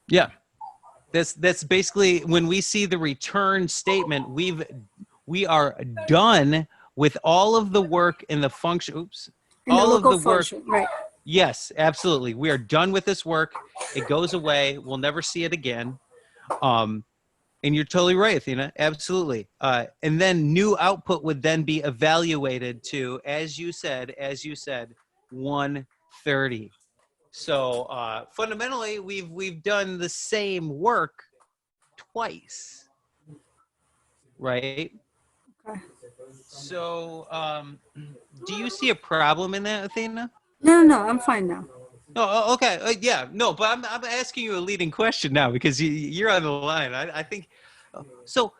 Yeah, that's basically when we see the return statement. We are done with all of the work in the function. Oops, in all the of the work. Function, right. Yes, absolutely. We are done with this work. It goes away. We'll never see it again. And you're totally right, Athena. Absolutely. And then new output would then be evaluated to, as you said, 130. So fundamentally, we've done the same work twice, right? Okay. So do you see a problem in that, Athena? No, I'm fine now. Oh, okay. Yeah, no, but I'm asking you a leading question now because you're on the line. I think so.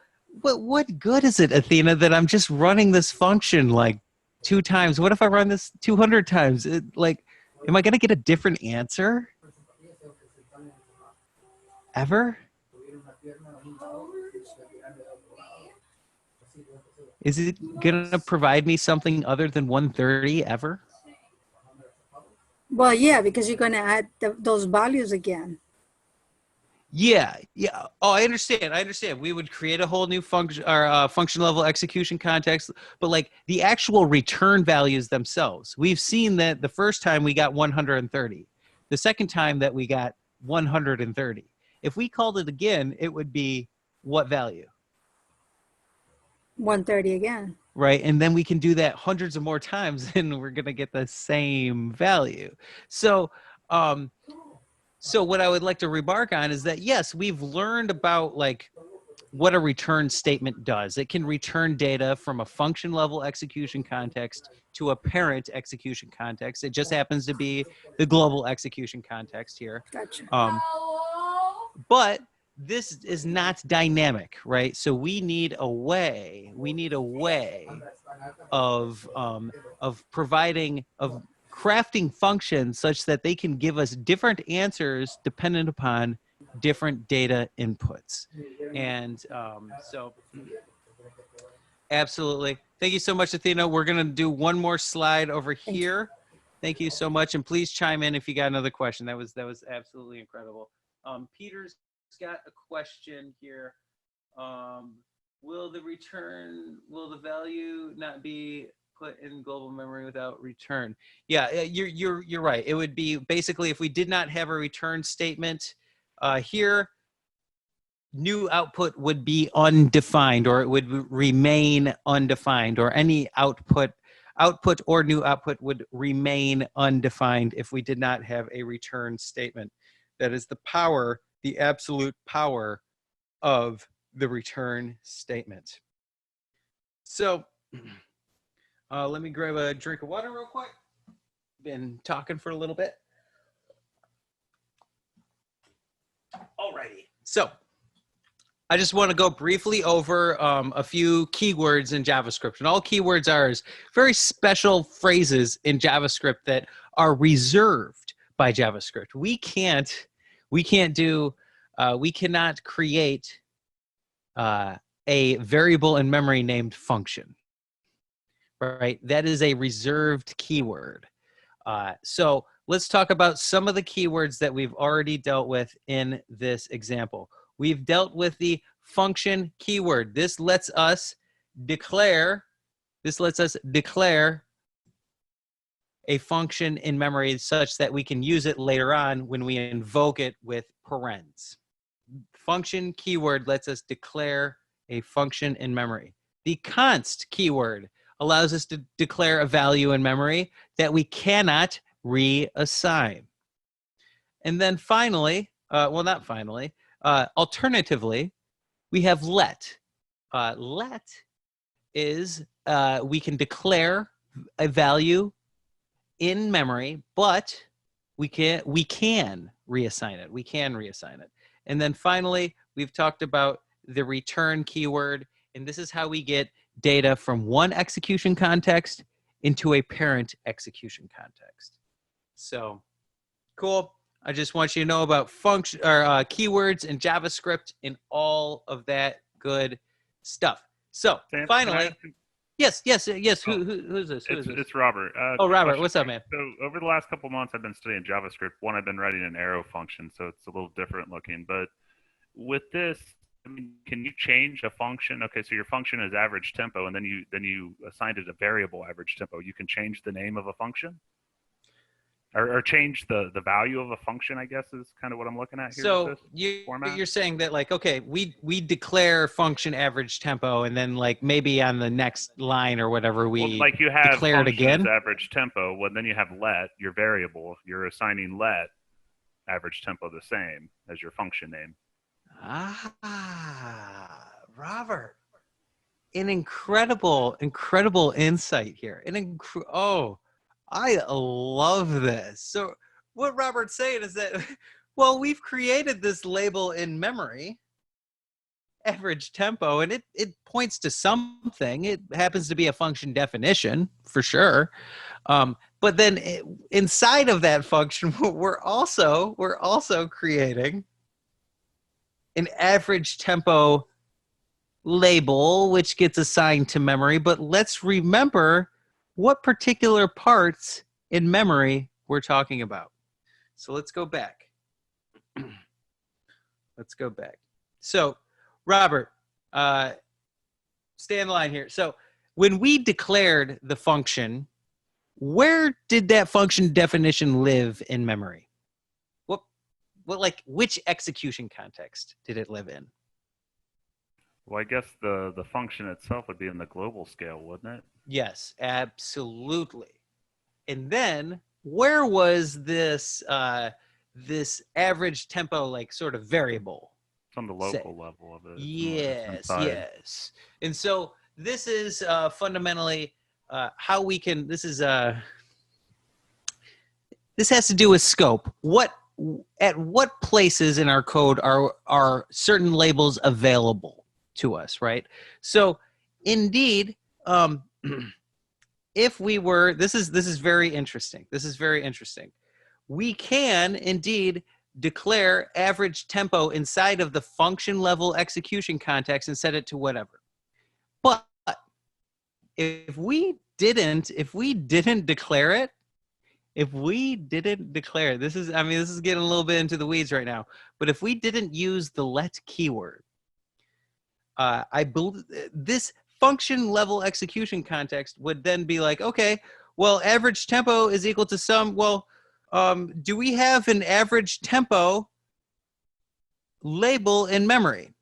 What good is it, Athena, that I'm just running this function like 2 times? What if I run this 200 times? Am I going to get a different answer? Ever? Is it going to provide me something other than 130 ever? Well, yeah, because you're going to add those values again. Yeah. Oh, I understand. We would create a whole new function or function level execution context, but like the actual return values themselves, we've seen that the first time we got 130, the second time that we got 130. If we called it again, it would be what value? 130 again. Right, and then we can do that hundreds of more times, and we're gonna get the same value. So, so what I would like to remark on is that yes, we've learned about like what a return statement does. It can return data from a function level execution context to a parent execution context. It just happens to be the global execution context here. Gotcha. But this is not dynamic, right? So we need a way of crafting functions such that they can give us different answers dependent upon different data inputs. And so absolutely. Thank you so much, Athena. We're going to do one more slide over here. Thank you so much. And please chime in if you got another question. That was absolutely incredible. Peter's got a question here. Will the value not be put in global memory without return. Yeah, you're right. It would be basically if we did not have a return statement here, new output would be undefined, or it would remain undefined, or any output or new output would remain undefined if we did not have a return statement. That is the power, the absolute power of the return statement. So let me grab a drink of water real quick. Been talking for a little bit. Alrighty. So I just want to go briefly over a few keywords in JavaScript. And all keywords are is very special phrases in JavaScript that are reserved by JavaScript. We cannot create a variable in memory named function, right? That is a reserved keyword. So let's talk about some of the keywords that we've already dealt with in this example. We've dealt with the function keyword. This lets us declare a function in memory such that we can use it later on when we invoke it with parens. Function keyword lets us declare a function in memory. The const keyword allows us to declare a value in memory that we cannot reassign. And then finally, well, not finally, alternatively, we have let. Let is we can declare a value in memory, but we can reassign it. We can reassign it. And then finally, we've talked about the return keyword, and this is how we get data from one execution context into a parent execution context. So cool. I just want you to know about function or keywords in JavaScript and all of that good stuff. So Sam, finally, yes. Who's this? Who's this? It's Robert. Oh, Robert, what's up, man? So over the last couple months, I've been studying JavaScript. One, I've been writing an arrow function, so it's a little different looking. But with this, I mean, can you change a function? Okay, so your function is average tempo, and then you assigned it a variable average tempo. You can change the name of a function, or change the value of a function, I guess, is kind of what I'm looking at here. So you're saying that, like, okay, we declare function average tempo, and then like maybe on the next line or whatever we like you have declare it again. Average tempo. Well, then you have let, your variable. You're assigning let average tempo the same as your function name. Ah, Robert, an incredible insight here. I love this. So what Robert's saying is that, well, we've created this label in memory, average tempo, and it points to something. It happens to be a function definition for sure. But then inside of that function, we're also creating an average tempo label, which gets assigned to memory. But let's remember what particular parts in memory we're talking about. So let's go back. So, Robert, stay on the line here. So when we declared the function, where did that function definition live in memory? Which execution context did it live in? Well, I guess the function itself would be in the global scale, wouldn't it? Yes, absolutely. And then where was this this average tempo like sort of variable? It's on the local level of it. Yes. And so this is fundamentally how we can. This has to do with scope. At what places in our code are certain labels available to us, right? So indeed, if we were, this is very interesting. We can indeed declare average tempo inside of the function level execution context and set it to whatever. But if we didn't declare it, this is getting a little bit into the weeds right now, but if we didn't use the let keyword, I believe this function level execution context would then be like, okay, well, average tempo is equal to some, well, do we have an average tempo label in memory?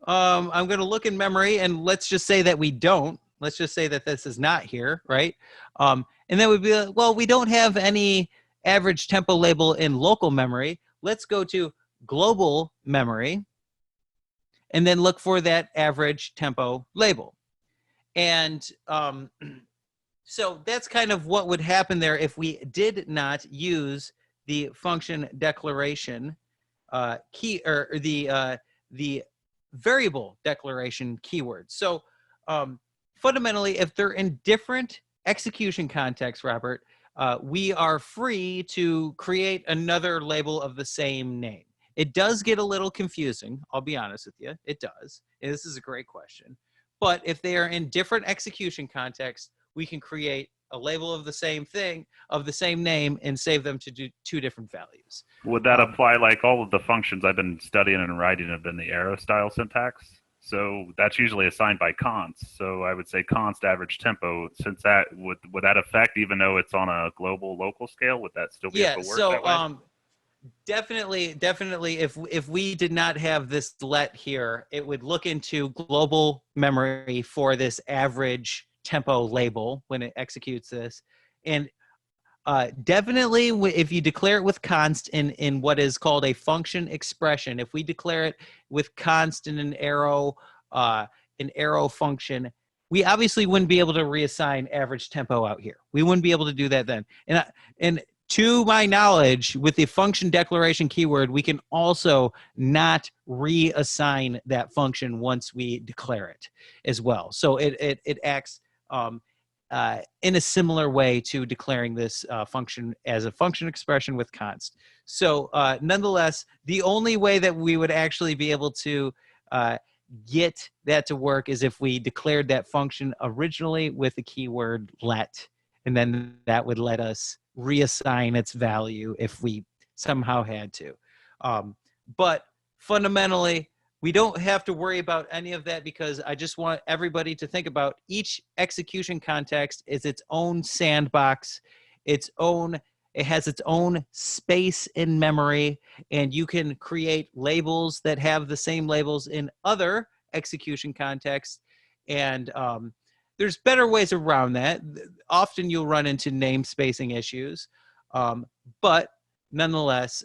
I'm going to look in memory, and let's just say that we don't. Let's just say that this is not here, right? And then we'd be like, well, we don't have any average tempo label in local memory. Let's go to global memory and then look for that average tempo label. And so that's kind of what would happen there if we did not use the function declaration key, or the variable declaration keyword. So fundamentally, if they're in different execution contexts, Robert, we are free to create another label of the same name. It does get a little confusing, I'll be honest with you. It does. And this is a great question. But if they are in different execution contexts, we can create a label of the same thing, of the same name, and save them to do two different values. Would that apply, like all of the functions I've been studying and writing have been the arrow style syntax? So that's usually assigned by const. So I would say const average tempo, since that would that affect, even though it's on a global local scale, would that still be able to work that way? Definitely, if we did not have this let here, it would look into global memory for this average tempo label when it executes this. And definitely, if you declare it with const in what is called a function expression, if we declare it with const in an arrow function, we obviously wouldn't be able to reassign average tempo out here. We wouldn't be able to do that then. And to my knowledge, with the function declaration keyword, we can also not reassign that function once we declare it as well. So it acts in a similar way to declaring this function as a function expression with const. So nonetheless, the only way that we would actually be able to get that to work is if we declared that function originally with the keyword let, and then that would let us reassign its value if we somehow had to. But fundamentally, we don't have to worry about any of that, because I just want everybody to think about each execution context is its own sandbox, it has its own space in memory, and you can create labels that have the same labels in other execution contexts. And there's better ways around that. Often you'll run into namespacing issues, but nonetheless,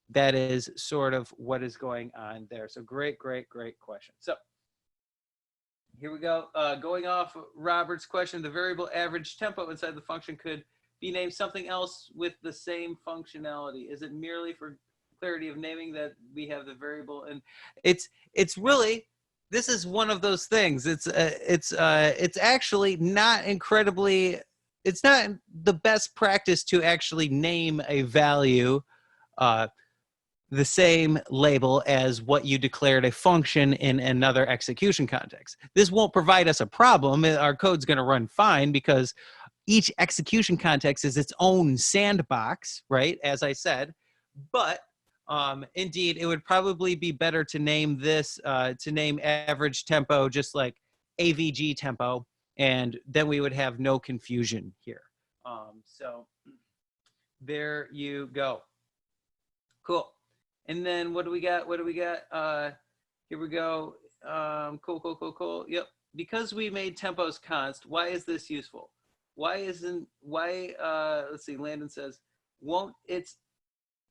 that is sort of what is going on there. So great question. So here we go. Going off Robert's question, the variable average tempo inside the function could be named something else with the same functionality. Is it merely for clarity of naming that we have the variable? And it's really, this is one of those things. It's actually not incredibly, it's not the best practice to actually name a value the same label as what you declared a function in another execution context. This won't provide us a problem. Our code's going to run fine because each execution context is its own sandbox, right? As I said, but indeed, it would probably be better to name this, to name average tempo just like AVG tempo, and then we would have no confusion here. So there you go. Cool. And then what do we got? What do we got? Here we go. Cool. Yep. Because we made tempos const, why is this useful? Let's see, Landon says, won't it's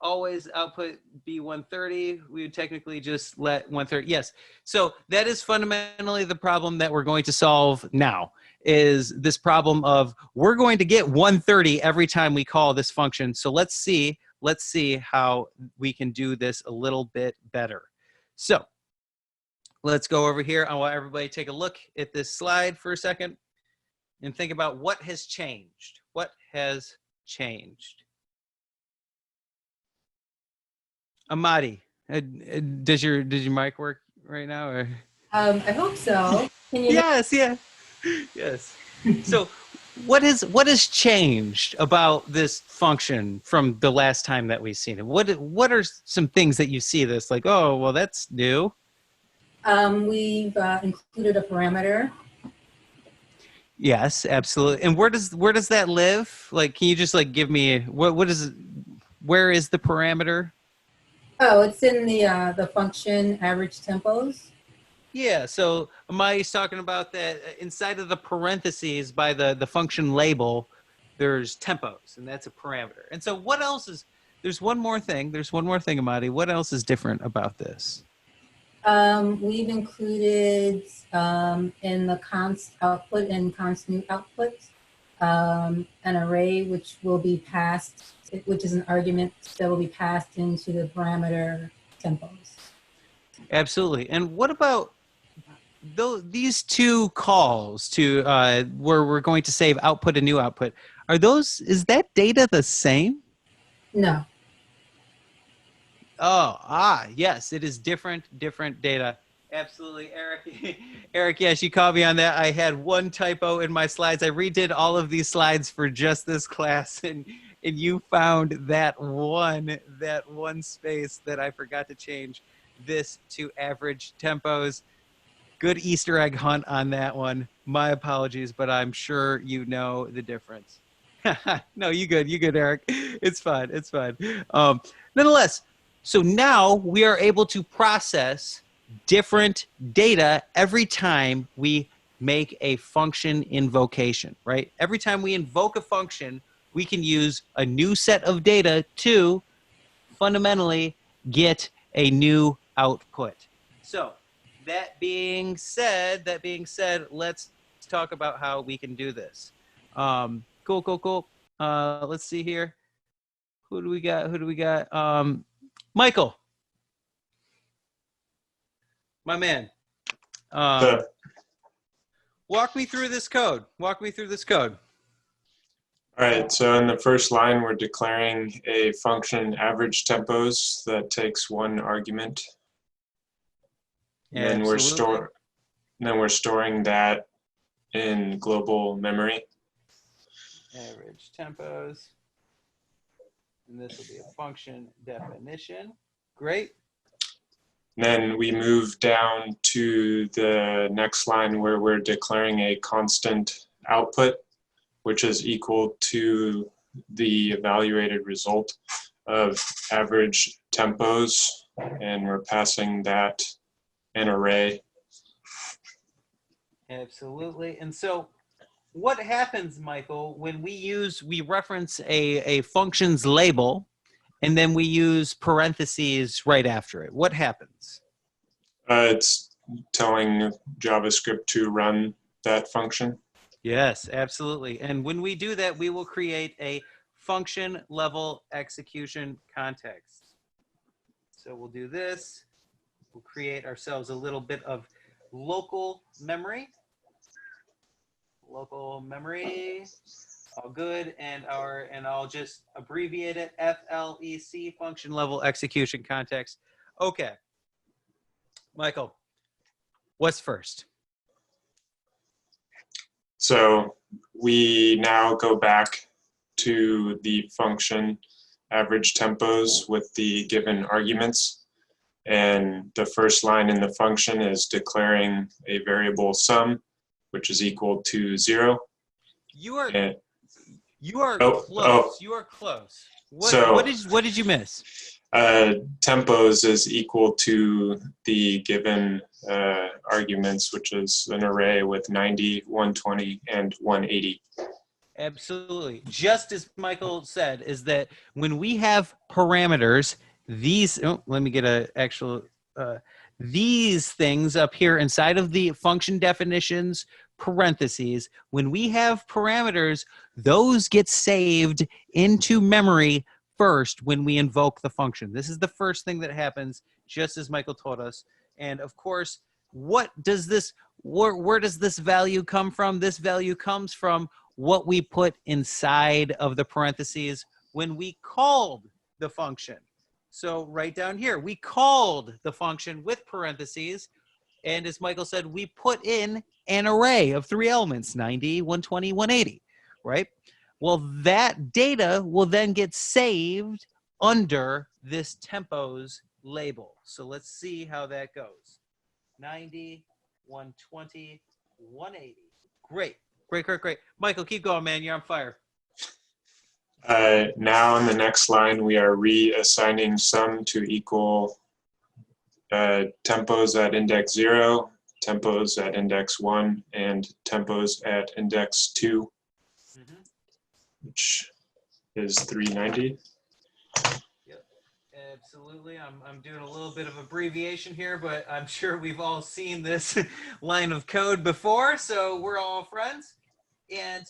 always output be 130? We would technically just let 130. Yes. So that is fundamentally the problem that we're going to solve now, is this problem of we're going to get 130 every time we call this function. So let's see how we can do this a little bit better. So let's go over here. I want everybody to take a look at this slide for a second and think about what has changed. What has changed? Amadi, does your mic work right now? Or? I hope so. Can you? Yes. So what has changed about this function from the last time that we've seen it? What are some things that you see that's like, oh, well, that's new? We've included a parameter. Yes, absolutely. And where does that live? Like, can you just like give me what is where is the parameter? Oh, it's in the function average tempos. Yeah, so Amai's talking about that inside of the parentheses by the function label, there's tempos, and that's a parameter. And so what else is, there's one more thing, Amadi. What else is different about this? We've included in the const output and const new output an array which will be passed, which is an argument that will be passed into the parameter tempos. Absolutely. And what about these two calls to where we're going to save output and new output? Is that data the same? No. Yes, it is different data. Absolutely, Eric. Eric, yes, you caught me on that. I had one typo in my slides. I redid all of these slides for just this class, and you found that one space that I forgot to change this to average tempos. Good Easter egg hunt on that one. My apologies, but I'm sure you know the difference. No, you good, Eric. It's fine. Nonetheless, so now we are able to process different data every time we make a function invocation, right? Every time we invoke a function, we can use a new set of data to fundamentally get a new output. So that being said, let's talk about how we can do this. Cool. Let's see here. Who do we got? Michael, my man. Walk me through this code. All right, so in the first line, we're declaring a function average tempos that takes one argument. And then we're storing that in global memory. Average tempos. And this will be a function definition. Great. Then we move down to the next line where we're declaring a constant output, which is equal to the evaluated result of average tempos, and we're passing that an array. Absolutely. And so what happens, Michael, when we reference a function's label and then we use parentheses right after it? What happens? It's telling JavaScript to run that function. Yes, absolutely. And when we do that, we will create a function level execution context. So we'll do this. We'll create ourselves a little bit of local memory. All good. And I'll just abbreviate it, FLEC, function level execution context. Okay. Michael, what's first? So we now go back to the function average tempos with the given arguments. And the first line in the function is declaring a variable sum, which is equal to 0. You are close. You are close. What did you miss? Tempos is equal to the given arguments, which is an array with 90, 120, and 180. Absolutely. Just as Michael said, is that when we have parameters, these, let me get a actual, these things up here inside of the function definitions, parentheses, when we have parameters, those get saved into memory first when we invoke the function. This is the first thing that happens, just as Michael told us. And of course, what does this, where does this value come from? This value comes from what we put inside of the parentheses when we called the function. So right down here, we called the function with parentheses. And as Michael said, we put in an array of 3 elements, 90, 120, 180, right? Well, that data will then get saved under this tempos label. So let's see how that goes. 90, 120, 180. Great. Great. Michael, keep going, man. You're on fire. Now on the next line, we are reassigning sum to equal tempos at index 0, tempos at index 1, and tempos at index 2, which is 390. Yep, absolutely. I'm doing a little bit of abbreviation here, but I'm sure we've all seen this line of code before, so we're all friends. And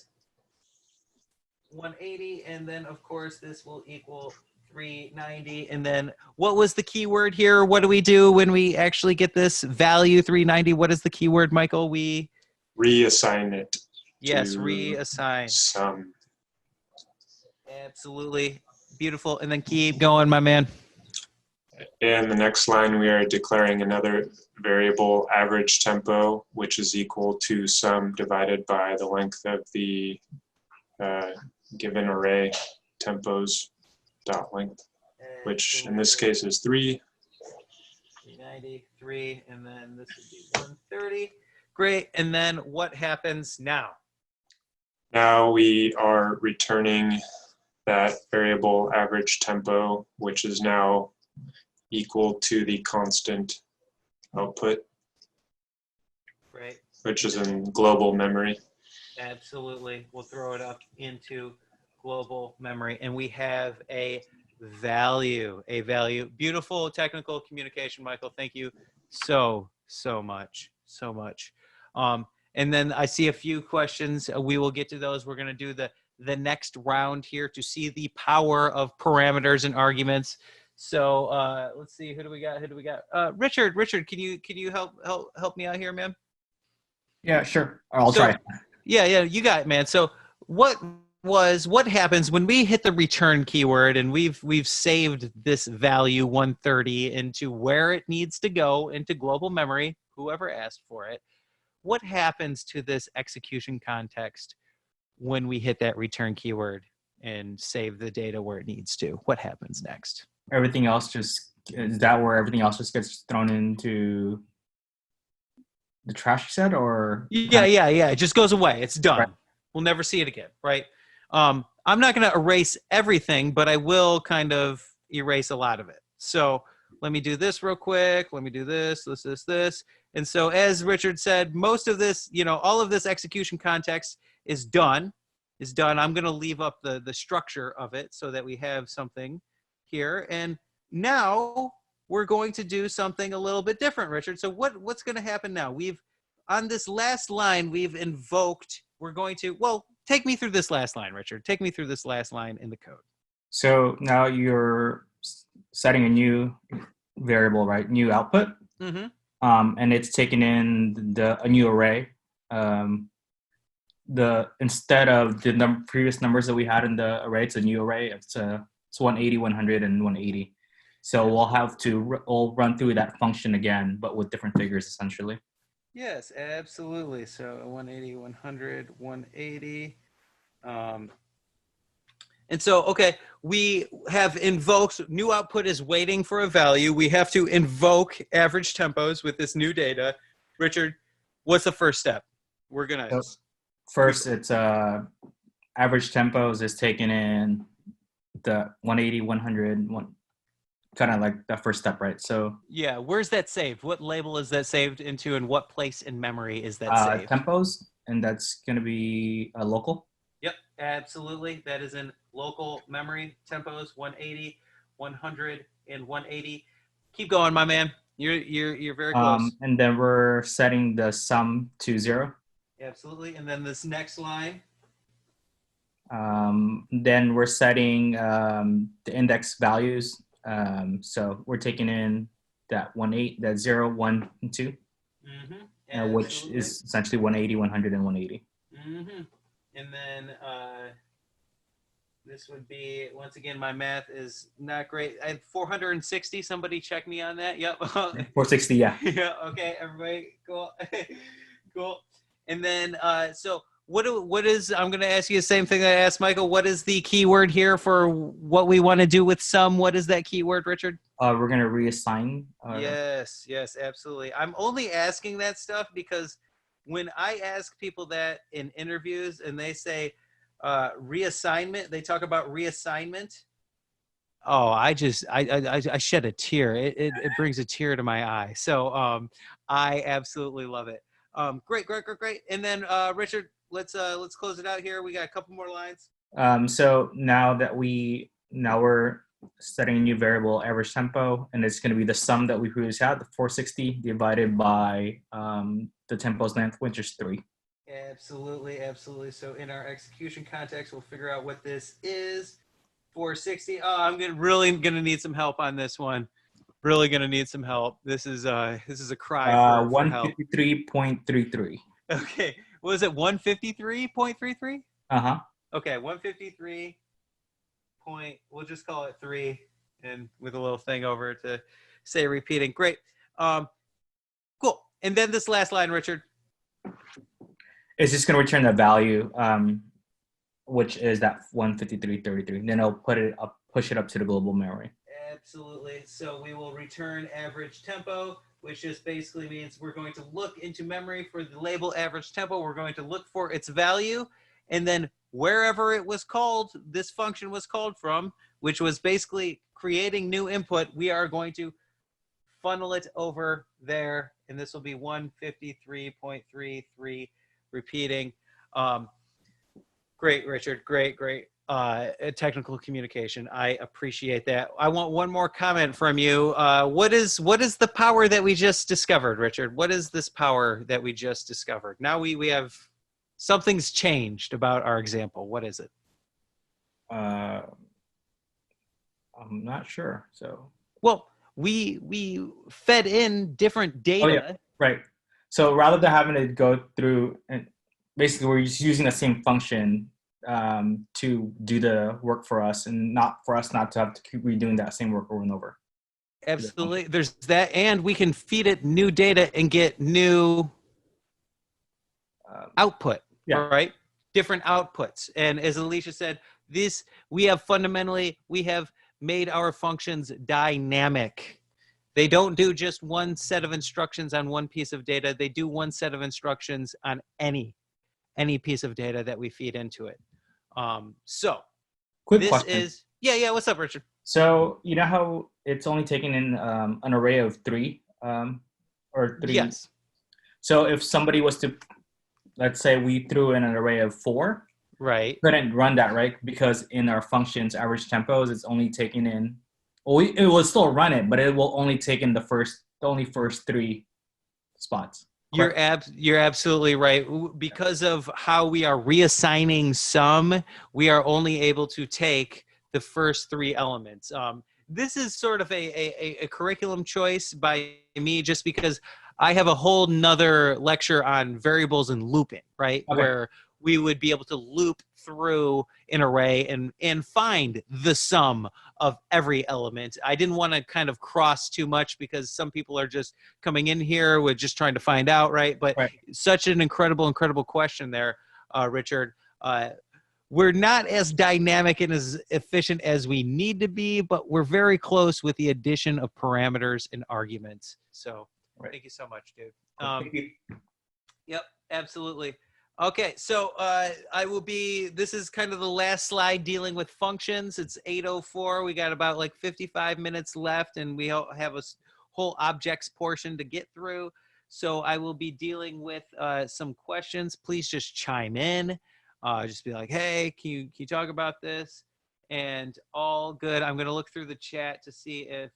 180, and then of course this will equal 390. And then what was the keyword here? What do we do when we actually get this value 390? What is the keyword, Michael? We reassign it. Yes, reassign. Sum. Absolutely. Beautiful. And then keep going, my man. In the next line, we are declaring another variable average tempo, which is equal to sum divided by the length of the given array tempos dot length, which in this case is 3. 393, and then this would be 130. Great. And then what happens now? Now we are returning that variable average tempo, which is now equal to the constant output, Right. which is in global memory. Absolutely. We'll throw it up into global memory, and we have a value. Beautiful technical communication, Michael. Thank you so much. And then I see a few questions. We will get to those. We're going to do the next round here to see the power of parameters and arguments. So let's see, who do we got? Richard, can you help me out here, man? Yeah, sure. I'll try. Yeah, you got it, man. So what happens when we hit the return keyword and we've saved this value 130 into where it needs to go into global memory, whoever asked for it? What happens to this execution context when we hit that return keyword and save the data where it needs to? What happens next? Everything else is that where everything else just gets thrown into the trash, you said, or? Yeah. It just goes away. It's done. Right. We'll never see it again, right? I'm not going to erase everything, but I will kind of erase a lot of it. So let me do this real quick. Let me do this. And so as Richard said, most of this, all of this execution context is done. I'm going to leave up the structure of it so that we have something here. And now we're going to do something a little bit different, Richard. So what's going to happen now? On this last line, we've invoked, take me through this last line, Richard. Take me through this last line in the code. So now you're setting a new variable, right? New output. Mm-hmm. And it's taking in a new array. Instead of the previous numbers that we had in the array, it's a new array. It's 180, 100, and 180. So we'll have to run through that function again, but with different figures, essentially. Yes, absolutely. So 180, 100, 180. And so, okay, we have invoked, new output is waiting for a value. We have to invoke average tempos with this new data. Richard, what's the first step? We're going to... First, it's average tempos is taken in the 180, 100, kind of like the first step, right? So yeah, where's that saved? What label is that saved into, and what place in memory is that saved? Tempos, and that's going to be local. Yep, absolutely. That is in local memory. Tempos 180, 100, and 180. Keep going, my man. You're very close. And then we're setting the sum to 0. Absolutely. And then this next line. Then we're setting the index values. So we're taking in that 0, 1, and 2, which is essentially 180, 100, and 180. Mm-hmm. And then this would be, once again, my math is not great. I had 460. Somebody check me on that. Yep. 460, yeah. Yeah. Okay, everybody. Cool. Cool. And then, so what is, I'm going to ask you the same thing that I asked Michael. What is the keyword here for what we want to do with sum? What is that keyword, Richard? we're going to reassign. Yes, yes, absolutely. I'm only asking that stuff because when I ask people that in interviews and they say reassignment, they talk about reassignment. Oh, I shed a tear. It brings a tear to my eye. So I absolutely love it. Great. And then Richard, let's close it out here. We got a couple more lines. So now we're setting a new variable, average tempo, and it's going to be the sum that we previously had, the 460 divided by the tempo's length, which is 3. Absolutely. So in our execution context, we'll figure out what this is. 460. Oh, I'm really gonna need some help on this one. Really gonna need some help. This is a cry for help. 153.33. Okay. Was it 153.33? Okay, 153. We'll just call it 3, and with a little thing over it to say repeating. Great. Cool. And then this last line, Richard. It's just gonna return the value. Which is that 153.33. Then I'll push it up to the global memory. Absolutely. So we will return average tempo, which just basically means we're going to look into memory for the label average tempo. We're going to look for its value, and then wherever it was called, this function was called from, which was basically creating new input, we are going to funnel it over there, and this will be 153.33 repeating. Great, Richard. Great. Technical communication. I appreciate that. I want one more comment from you. What is the power that we just discovered, Richard? What is this power that we just discovered? Now we have something's changed about our example. What is it? I'm not sure. So well, we fed in different data. Oh, yeah. Right. So rather than having to go through and basically we're just using the same function to do the work for us, and not for us not to have to keep redoing that same work over and over. Absolutely. There's that, and we can feed it new data and get new output, right? Different outputs. And as Alicia said, we have made our functions dynamic. They don't do just one set of instructions on one piece of data. They do one set of instructions on any piece of data that we feed into it. So quick this question. Yeah. What's up, Richard? So you know how it's only taken in an array of 3 or 3? Yes. So if somebody was to, let's say we threw in an array of 4, right? Couldn't run that, right? Because in our functions average tempos, it's only taking in. Well, it will still run it, but it will only take in the first 3 spots. You're absolutely right. Because of how we are reassigning sum, we are only able to take the first 3 elements. This is sort of a curriculum choice by me, just because I have a whole nother lecture on variables and looping, right? Okay. Where we would be able to loop through an array and find the sum of every element. I didn't want to kind of cross too much because some people are just coming in here with just trying to find out, right? But such an incredible question there, Richard. We're not as dynamic and as efficient as we need to be, but we're very close with the addition of parameters and arguments. So thank you so much, dude. Thank you. Yep, absolutely. Okay, so this is kind of the last slide dealing with functions. It's 8:04. We got about like 55 minutes left, and we have a whole objects portion to get through. So I will be dealing with some questions. Please just chime in. Just be like, hey, can you talk about this? And all good. I'm going to look through the chat to see if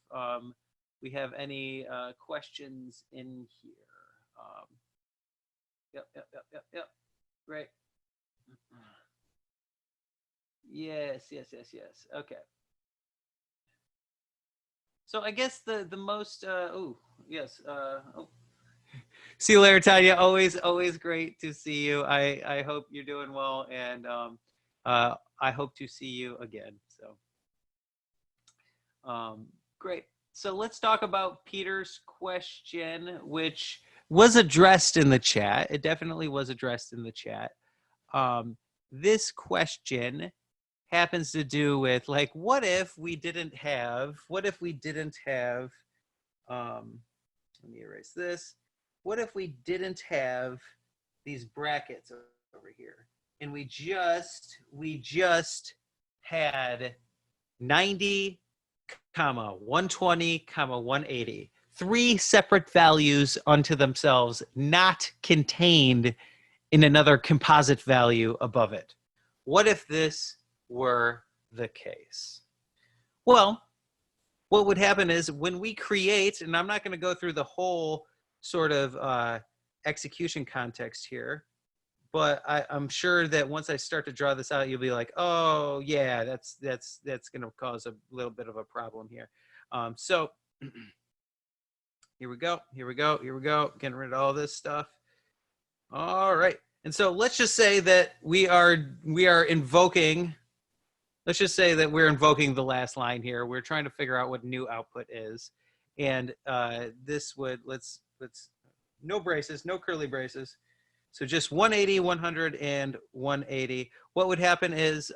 we have any questions in here. Yep. Great. Yes. Okay. So I guess the most, See you later, Tanya. Always great to see you. I hope you're doing well, and I hope to see you again. So, great. So let's talk about Peter's question, which was addressed in the chat. It definitely was addressed in the chat. This question happens to do with like, what if we didn't have, let me erase this. What if we didn't have these brackets over here and we just had 90, 120, 180, 3 separate values unto themselves, not contained in another composite value above it. What if this were the case? Well, what would happen is when we create, and I'm not going to go through the whole sort of execution context here, but I'm sure that once I start to draw this out, you'll be like, oh yeah, that's going to cause a little bit of a problem here. So here we go, getting rid of all this stuff. All right, and so let's just say that we are invoking. Let's just say that we're invoking the last line here. We're trying to figure out what new output is, and this would let's no braces, no curly braces. So just 180, 100, and 180. What would happen is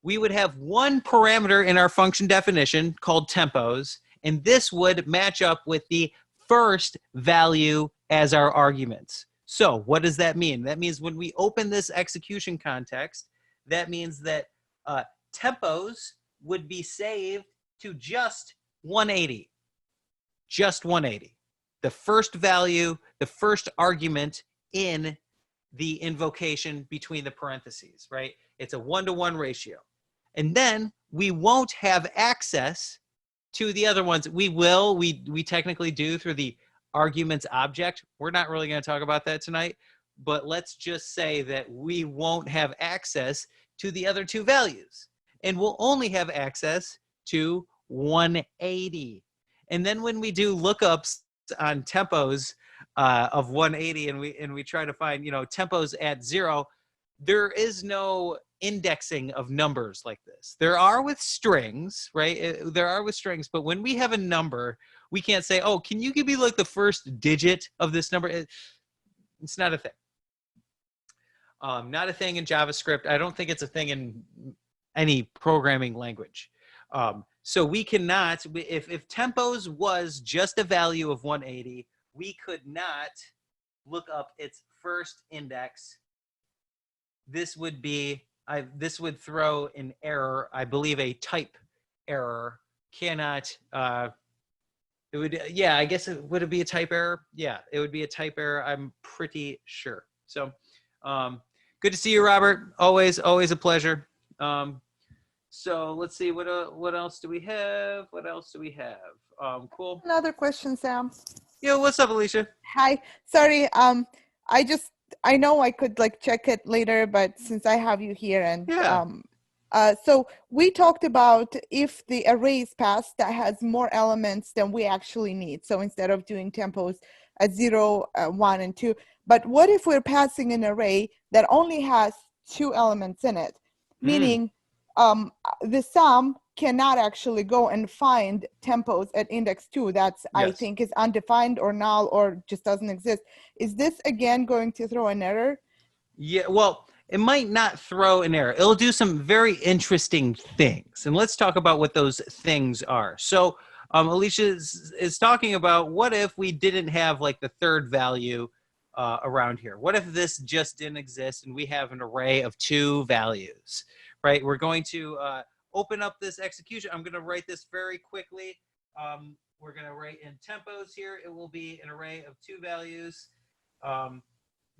we would have one parameter in our function definition called tempos, and this would match up with the first value as our arguments. So what does that mean? That means when we open this execution context, that means that tempos would be saved to just 180. Just 180. The first value, the first argument in the invocation between the parentheses, right? It's a 1-to-1 ratio. And then we won't have access to the other ones. We will, we technically do through the arguments object. We're not really going to talk about that tonight, but let's just say that we won't have access to the other 2 values. And we'll only have access to 180. And then when we do lookups on tempos of 180 and we try to find, tempos at 0, there is no indexing of numbers like this. There are with strings, right? There are with strings, but when we have a number, we can't say, oh, can you give me like the first digit of this number? It's not a thing. Not a thing in JavaScript. I don't think it's a thing in any programming language. So we cannot, if tempos was just a value of 180, we could not look up its first index. This would be, this would throw an error, I believe a type error. Cannot, it would, yeah, I guess would it be a type error? Yeah, it would be a type error, I'm pretty sure. So good to see you, Robert. Always a pleasure. So let's see, what else do we have? Cool. Another question, Sam. Yeah, what's up, Alicia? Hi, sorry. I know I could like check it later, but since I have you here and so we talked about if the array is passed that has more elements than we actually need. So instead of doing tempos at 0, 1, and 2, but what if we're passing an array that only has 2 elements in it, meaning the sum cannot actually go and find tempos at index 2. That's, yes, I think is undefined or null or just doesn't exist. Is this again going to throw an error? Yeah, well, it might not throw an error. It'll do some very interesting things. And let's talk about what those things are. So Alicia is talking about what if we didn't have like the third value around here? What if this just didn't exist and we have an array of 2 values, right? We're going to open up this execution. I'm going to write this very quickly. We're going to write in tempos here. It will be an array of 2 values.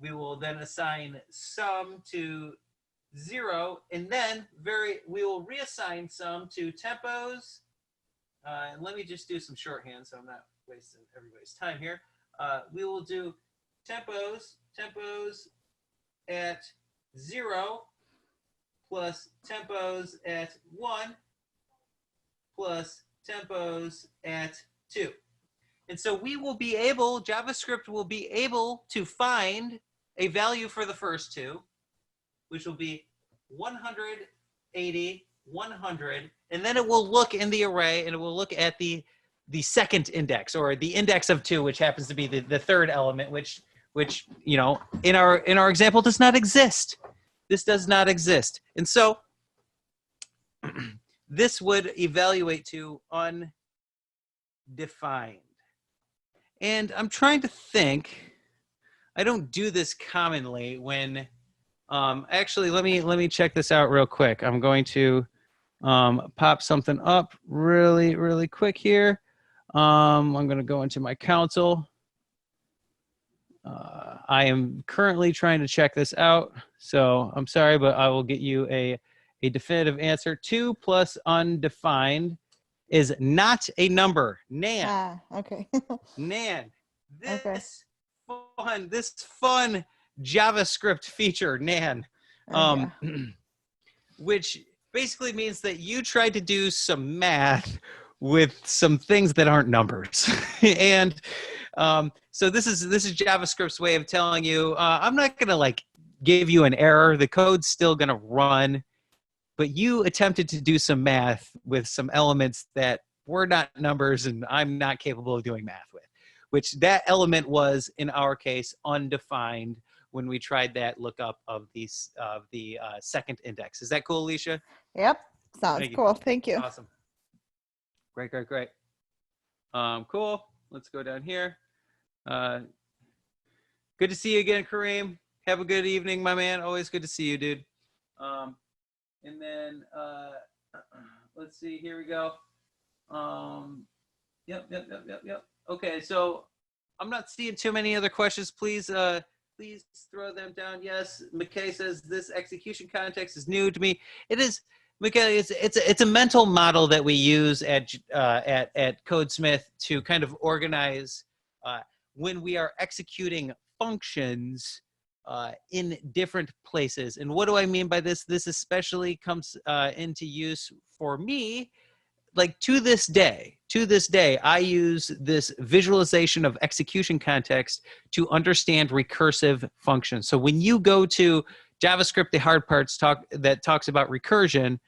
We will then assign sum to 0, and then we will reassign sum to tempos. And let me just do some shorthand so I'm not wasting everybody's time here. We will do tempos at 0 plus tempos at 1 plus tempos at 2. And so we will be able, JavaScript will be able to find a value for the first 2, which will be 180, 100, and then it will look in the array and it will look at the second index, or the index of 2, which happens to be the third element, which in our example does not exist. This does not exist. And so this would evaluate to undefined. And I'm trying to think. I don't do this commonly when. Actually, let me check this out real quick. I'm going to pop something up really quick here. I'm going to go into my console. I am currently trying to check this out, so I'm sorry, but I will get you a definitive answer. 2 plus undefined is not a number. Nan. Ah, okay. Nan. This fun JavaScript feature, Nan, which basically means that you tried to do some math with some things that aren't numbers. And so this is JavaScript's way of telling you, I'm not going to like give you an error. The code's still going to run, but you attempted to do some math with some elements that were not numbers and I'm not capable of doing math with, which that element was, in our case, undefined when we tried that lookup of the second index. Is that cool, Alicia? Yep. Sounds cool. Thank you. Awesome. Great. Cool. Let's go down here. Good to see you again, Kareem. Have a good evening, my man. Always good to see you, dude. And then let's see. Here we go. Yep. Okay, so I'm not seeing too many other questions. Please throw them down. Yes, McKay says this execution context is new to me. It is, McKay. It's a mental model that we use at Codesmith to kind of organize when we are executing functions in different places. And what do I mean by this? This especially comes into use for me. Like to this day, I use this visualization of execution context to understand recursive functions. So when you go to JavaScript, the hard parts that talks about recursion,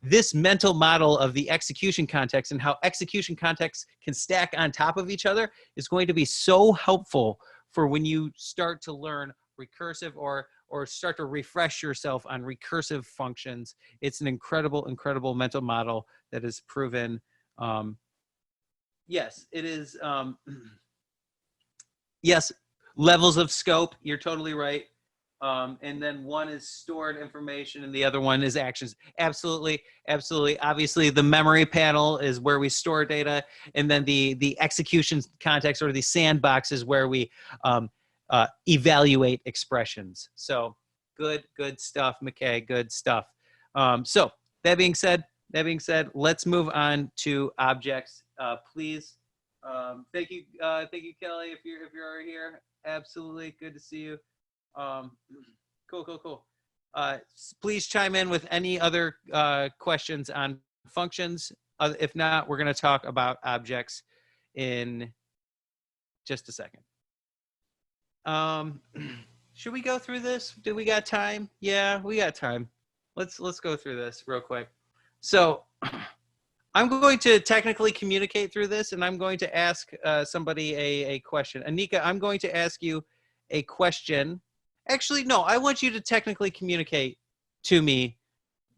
this mental model of the execution context and how execution contexts can stack on top of each other is going to be so helpful for when you start to learn recursive or start to refresh yourself on recursive functions. It's an incredible mental model that is proven. Yes, it is. Yes, levels of scope. You're totally right. And then one is stored information and the other one is actions. Absolutely. Obviously, the memory panel is where we store data, and then the execution context or the sandbox is where we evaluate expressions. So good stuff, McKay. Good stuff. So that being said, let's move on to objects, please. Thank you, Kelly. If you're already here, absolutely good to see you. Cool. Please chime in with any other questions on functions. If not, we're going to talk about objects in just a second. Should we go through this? Do we got time? Yeah, we got time. Let's go through this real quick. So I'm going to technically communicate through this, and I'm going to ask somebody a question. Anika, I'm going to ask you a question. Actually, no, I want you to technically communicate to me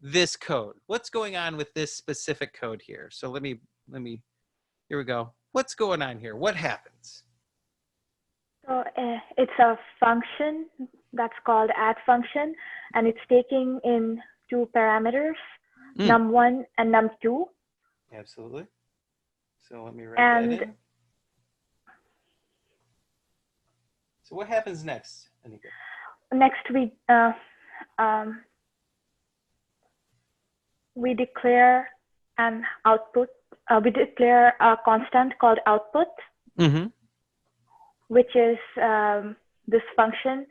this code. What's going on with this specific code here? So let me, here we go. What's going on here? What happens? So it's a function that's called add function, and it's taking in two parameters, num1 and num2. Absolutely. So let me write that in. So what happens next, Anika? Next, we declare an output. We declare a constant called output, which is this function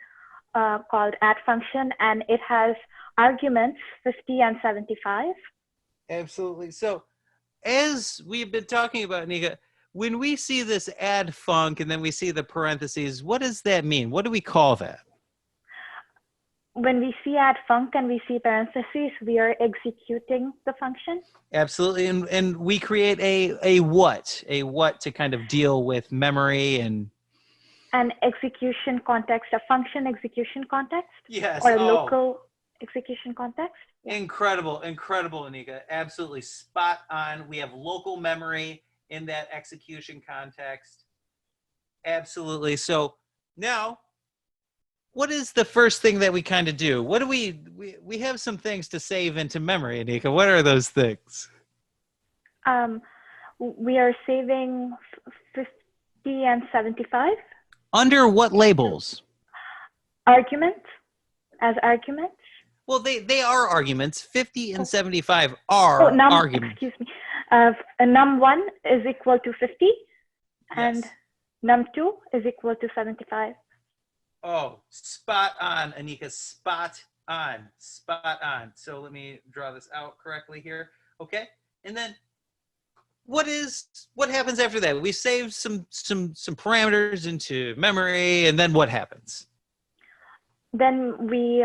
called add function, and it has arguments 50 and 75. Absolutely. So as we've been talking about, Anika, when we see this add func and then we see the parentheses, what does that mean? What do we call that? When we see add func and we see parentheses, we are executing the function. Absolutely. And we create a what to kind of deal with memory and an execution context, a function execution context. Yes. Or local execution context. Incredible, incredible, Anika. Absolutely spot on. We have local memory in that execution context. Absolutely. So now, what is the first thing that we kind of do? What do we have some things to save into memory, Anika. What are those things? We are saving 50 and 75. Under what labels? Arguments, as arguments. Well, they are arguments. 50 and 75 are arguments. Excuse me. Num1 is equal to 50, and num2 is equal to 75. Oh, spot on, Anika. Spot on. Spot on. So let me draw this out correctly here. Okay. And then what happens after that? We save some parameters into memory, and then what happens? Then we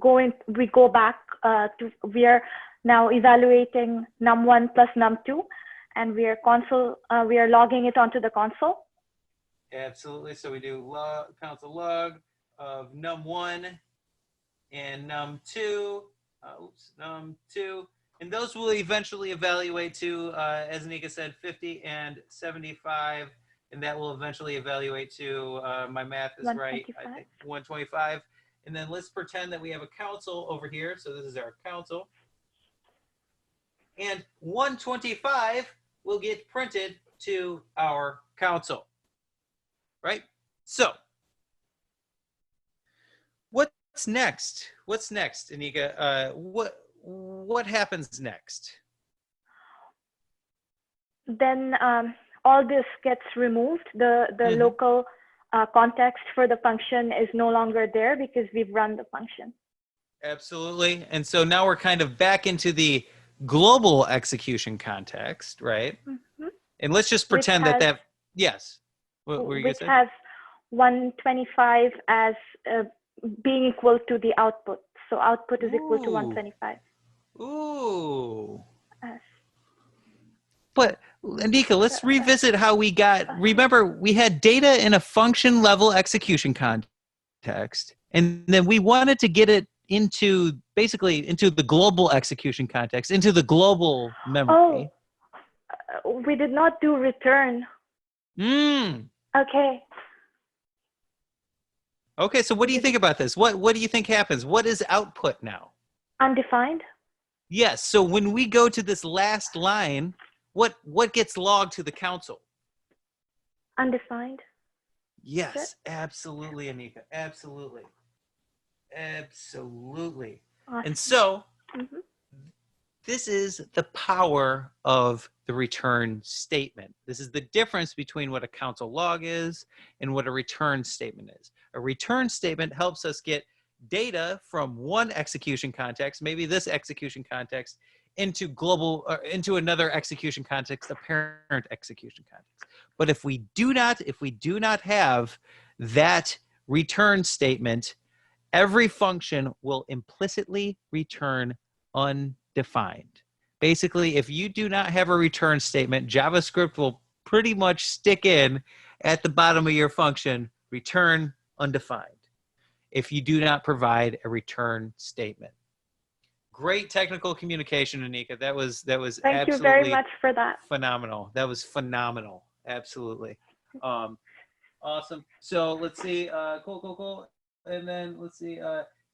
go back to, we are now evaluating num1 plus num2, and we are logging it onto the console. Absolutely. So we do console log of num1 and num2. Num2. And those will eventually evaluate to, as Anika said, 50 and 75. And that will eventually evaluate to, my math is right, I think 125. And then let's pretend that we have a console over here. So this is our console. And 125 will get printed to our console. Right? So, what's next? What's next, Anika? What happens next? Then all this gets removed. The local context for the function is no longer there because we've run the function. Absolutely. And so now we're kind of back into the global execution context, right? Mm-hmm. And let's just pretend that yes. What were you which gonna say? has 125 as being equal to the output. So output is equal to 125. Ooh. But Anika, let's revisit how we got, remember we had data in a function level execution context, and then we wanted to get it into basically into the global execution context, into the global memory. Oh, we did not do return. Okay. Okay, so what do you think about this? What do you think happens? What is output now? Undefined. Yes, so when we go to this last line, what gets logged to the console? Undefined. Yes, absolutely, Anika. Absolutely. Absolutely. Awesome. And so this is the power of the return statement. This is the difference between what a console log is and what a return statement is. A return statement helps us get data from one execution context, maybe this execution context, into global, into another execution context, a parent execution context. But if we do not have that return statement, every function will implicitly return undefined. Basically, if you do not have a return statement, JavaScript will pretty much stick in at the bottom of your function, return undefined, if you do not provide a return statement. Great technical communication, Anika. That was Thank you very much for that. Phenomenal. That was phenomenal. Absolutely. Awesome. So let's see. Cool. And then let's see.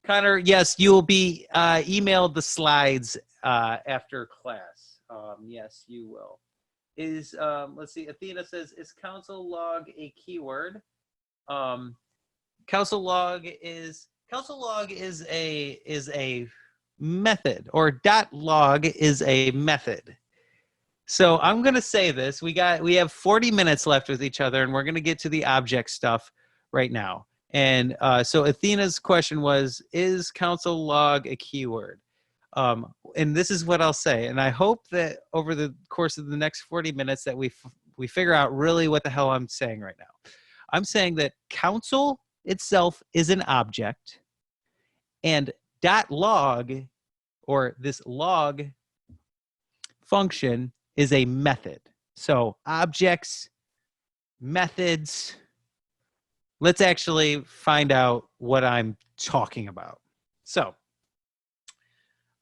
Connor, yes, you will be emailed the slides after class. Yes, you will. Let's see. Athena says, is console log a keyword? Console log is a method, or .log is a method. So I'm going to say this. We have 40 minutes left with each other, and we're going to get to the object stuff right now. And so Athena's question was, is console log a keyword? And this is what I'll say. And I hope that over the course of the next 40 minutes that we figure out really what the hell I'm saying right now. I'm saying that console itself is an object, and .log, or this log function, is a method. So objects, methods. Let's actually find out what I'm talking about. So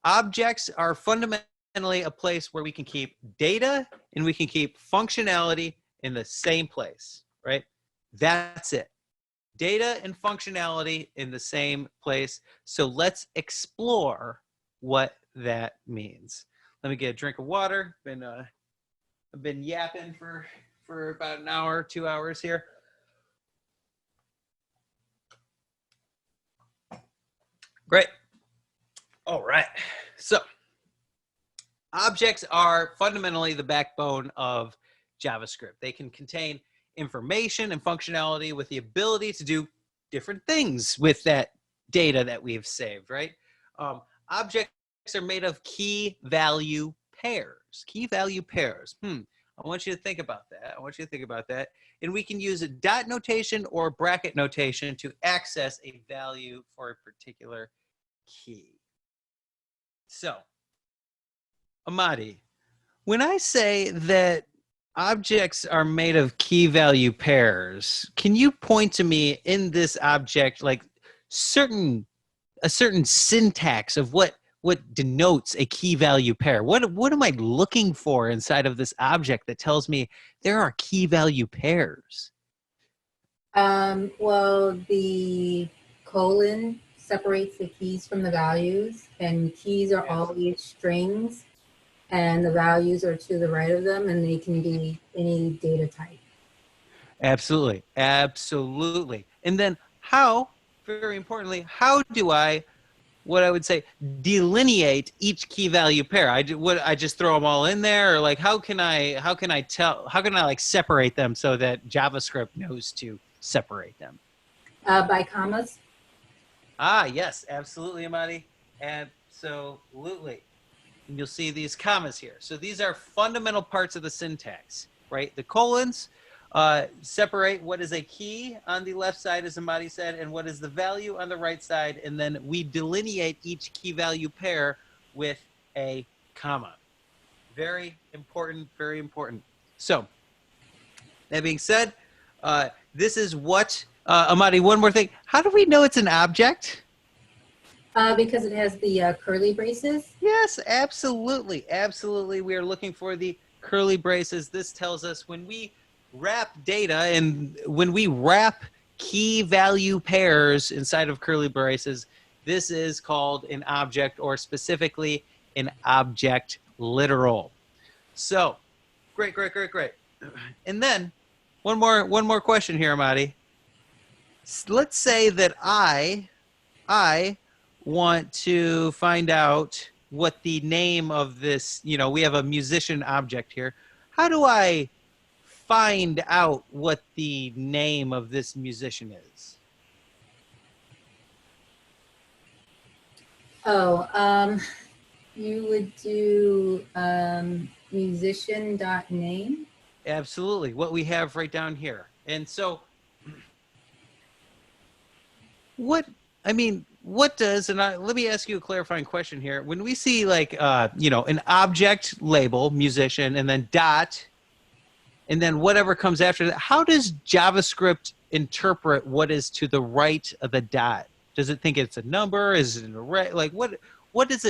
objects are fundamentally a place where we can keep data and we can keep functionality in the same place, right? That's it. Data and functionality in the same place. So let's explore what that means. Let me get a drink of water. I've been yapping for about an hour, 2 hours here. Great. All right. So objects are fundamentally the backbone of JavaScript. They can contain information and functionality with the ability to do different things with that data that we've saved, right? Objects are made of key value pairs. Key value pairs. I want you to think about that. I want you to think about that. And we can use a dot notation or bracket notation to access a value for a particular key. So, Amadi, when I say that objects are made of key value pairs, can you point to me in this object like a certain syntax of what denotes a key value pair? What am I looking for inside of this object that tells me there are key value pairs? Well, the colon separates the keys from the values, and keys are always strings, and the values are to the right of them, and they can be any data type. Absolutely. Absolutely. And then how, very importantly, how do I, what I would say, delineate each key value pair? I just throw them all in there, or like how can I like separate them so that JavaScript knows to separate them? By commas. Ah, yes, absolutely, Amadi. Absolutely. And you'll see these commas here. So these are fundamental parts of the syntax, right? The colons separate what is a key on the left side, as Amadi said, and what is the value on the right side. And then we delineate each key value pair with a comma. Very important, very important. So that being said, this is what, Amadi, one more thing. How do we know it's an object? Because it has the curly braces. Yes, absolutely. Absolutely. We are looking for the curly braces. This tells us when we wrap data and when we wrap key value pairs inside of curly braces, this is called an object, or specifically an object literal. So great. And then one more question here, Amadi. Let's say that I want to find out what the name of this, we have a musician object here. How do I find out what the name of this musician is? You would do musician.name. Absolutely, what we have right down here. And so let me ask you a clarifying question here. When we see like, an object label, musician, and then dot, and then whatever comes after that, how does JavaScript interpret what is to the right of the dot? Does it think it's a number? Is it an array? Like what does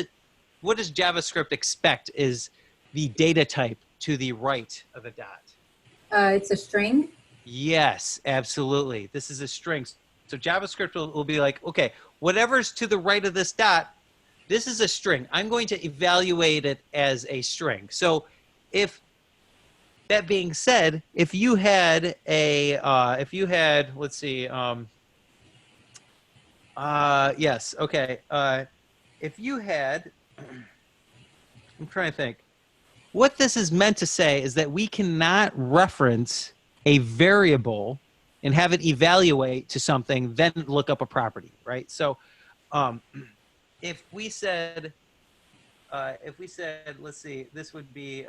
JavaScript expect is the data type to the right of the dot? It's a string. Yes, absolutely. This is a string. So JavaScript will be like, okay, whatever's to the right of this dot, this is a string. I'm going to evaluate it as a string. So if that being said, if you had, let's see, yes, okay. If you had, I'm trying to think. What this is meant to say is that we cannot reference a variable and have it evaluate to something, then look up a property, right? So if we said, let's see, this would be,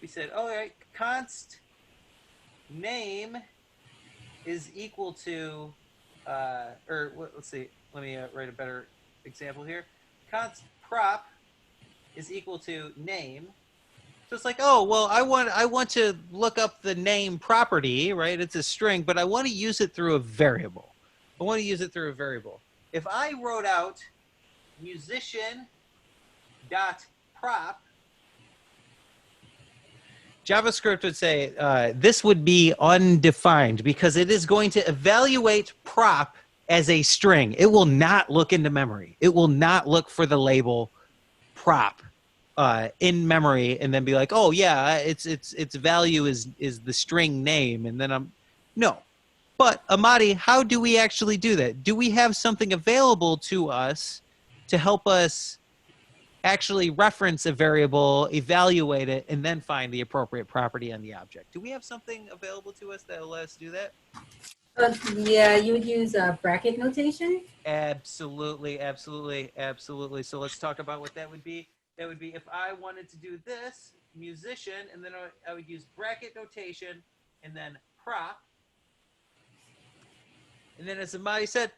we said, all right, const name is equal to, let's see, let me write a better example here. Const prop is equal to name. So it's like, oh, well, I want to look up the name property, right? It's a string, but I want to use it through a variable. if I wrote out musician dot prop, JavaScript would say this would be undefined because it is going to evaluate prop as a string. It will not look into memory. It will not look for the label prop in memory and then be like, oh yeah, its value is the string name, and then no. But Amadi, how do we actually do that? Do we have something available to us to help us actually reference a variable, evaluate it, and then find the appropriate property on the object? Do we have something available to us that will let us do that? Yeah, you would use bracket notation. Absolutely, absolutely, absolutely. So let's talk about what that would be. That would be if I wanted to do this, musician, and then I would use bracket notation, and then prop. And then as Amadi said,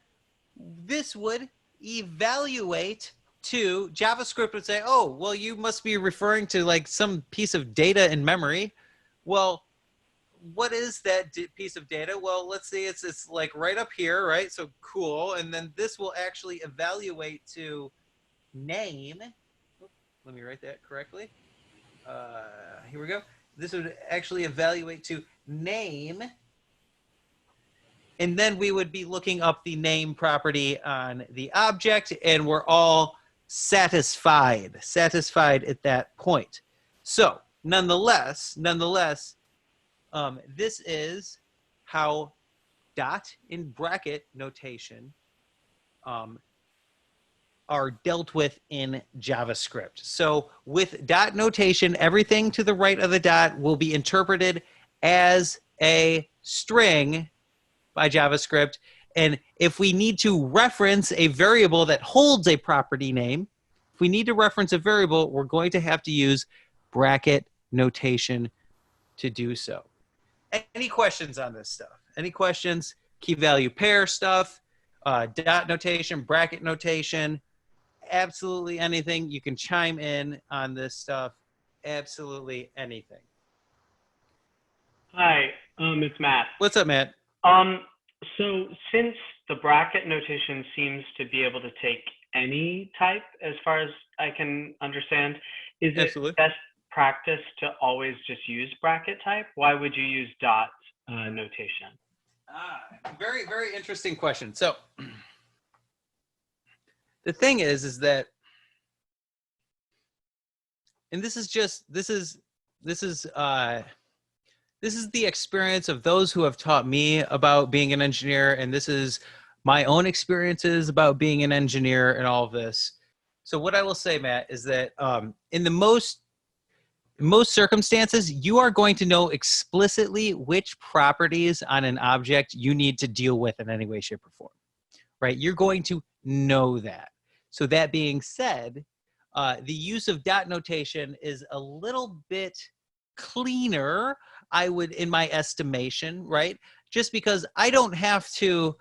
this would evaluate to, JavaScript would say, oh, well, you must be referring to like some piece of data in memory. Well, what is that piece of data? Well, let's see, it's like right up here, right? So cool. And then this will actually evaluate to name. Let me write that correctly. Here we go. This would actually evaluate to name. And then we would be looking up the name property on the object, and we're all satisfied at that point. So nonetheless, this is how dot in bracket notation are dealt with in JavaScript. So with dot notation, everything to the right of the dot will be interpreted as a string by JavaScript. And if we need to reference a variable that holds a property name, if we need to reference a variable, we're going to have to use bracket notation to do so. Any questions on this stuff? Any questions? Key value pair stuff, dot notation, bracket notation, absolutely anything. You can chime in on this stuff, absolutely anything. Hi, it's Matt. What's up, Matt? So since the bracket notation seems to be able to take any type, as far as I can understand, is it best practice to always just use bracket type? Why would you use dot notation? Very, very interesting question. So the thing is that, and this is the experience of those who have taught me about being an engineer, and this is my own experiences about being an engineer and all of this. So what I will say, Matt, is that in the most circumstances, you are going to know explicitly which properties on an object you need to deal with in any way, shape, or form, right? You're going to know that. So that being said, the use of dot notation is a little bit cleaner, I would, in my estimation, right? Just because I don't have to,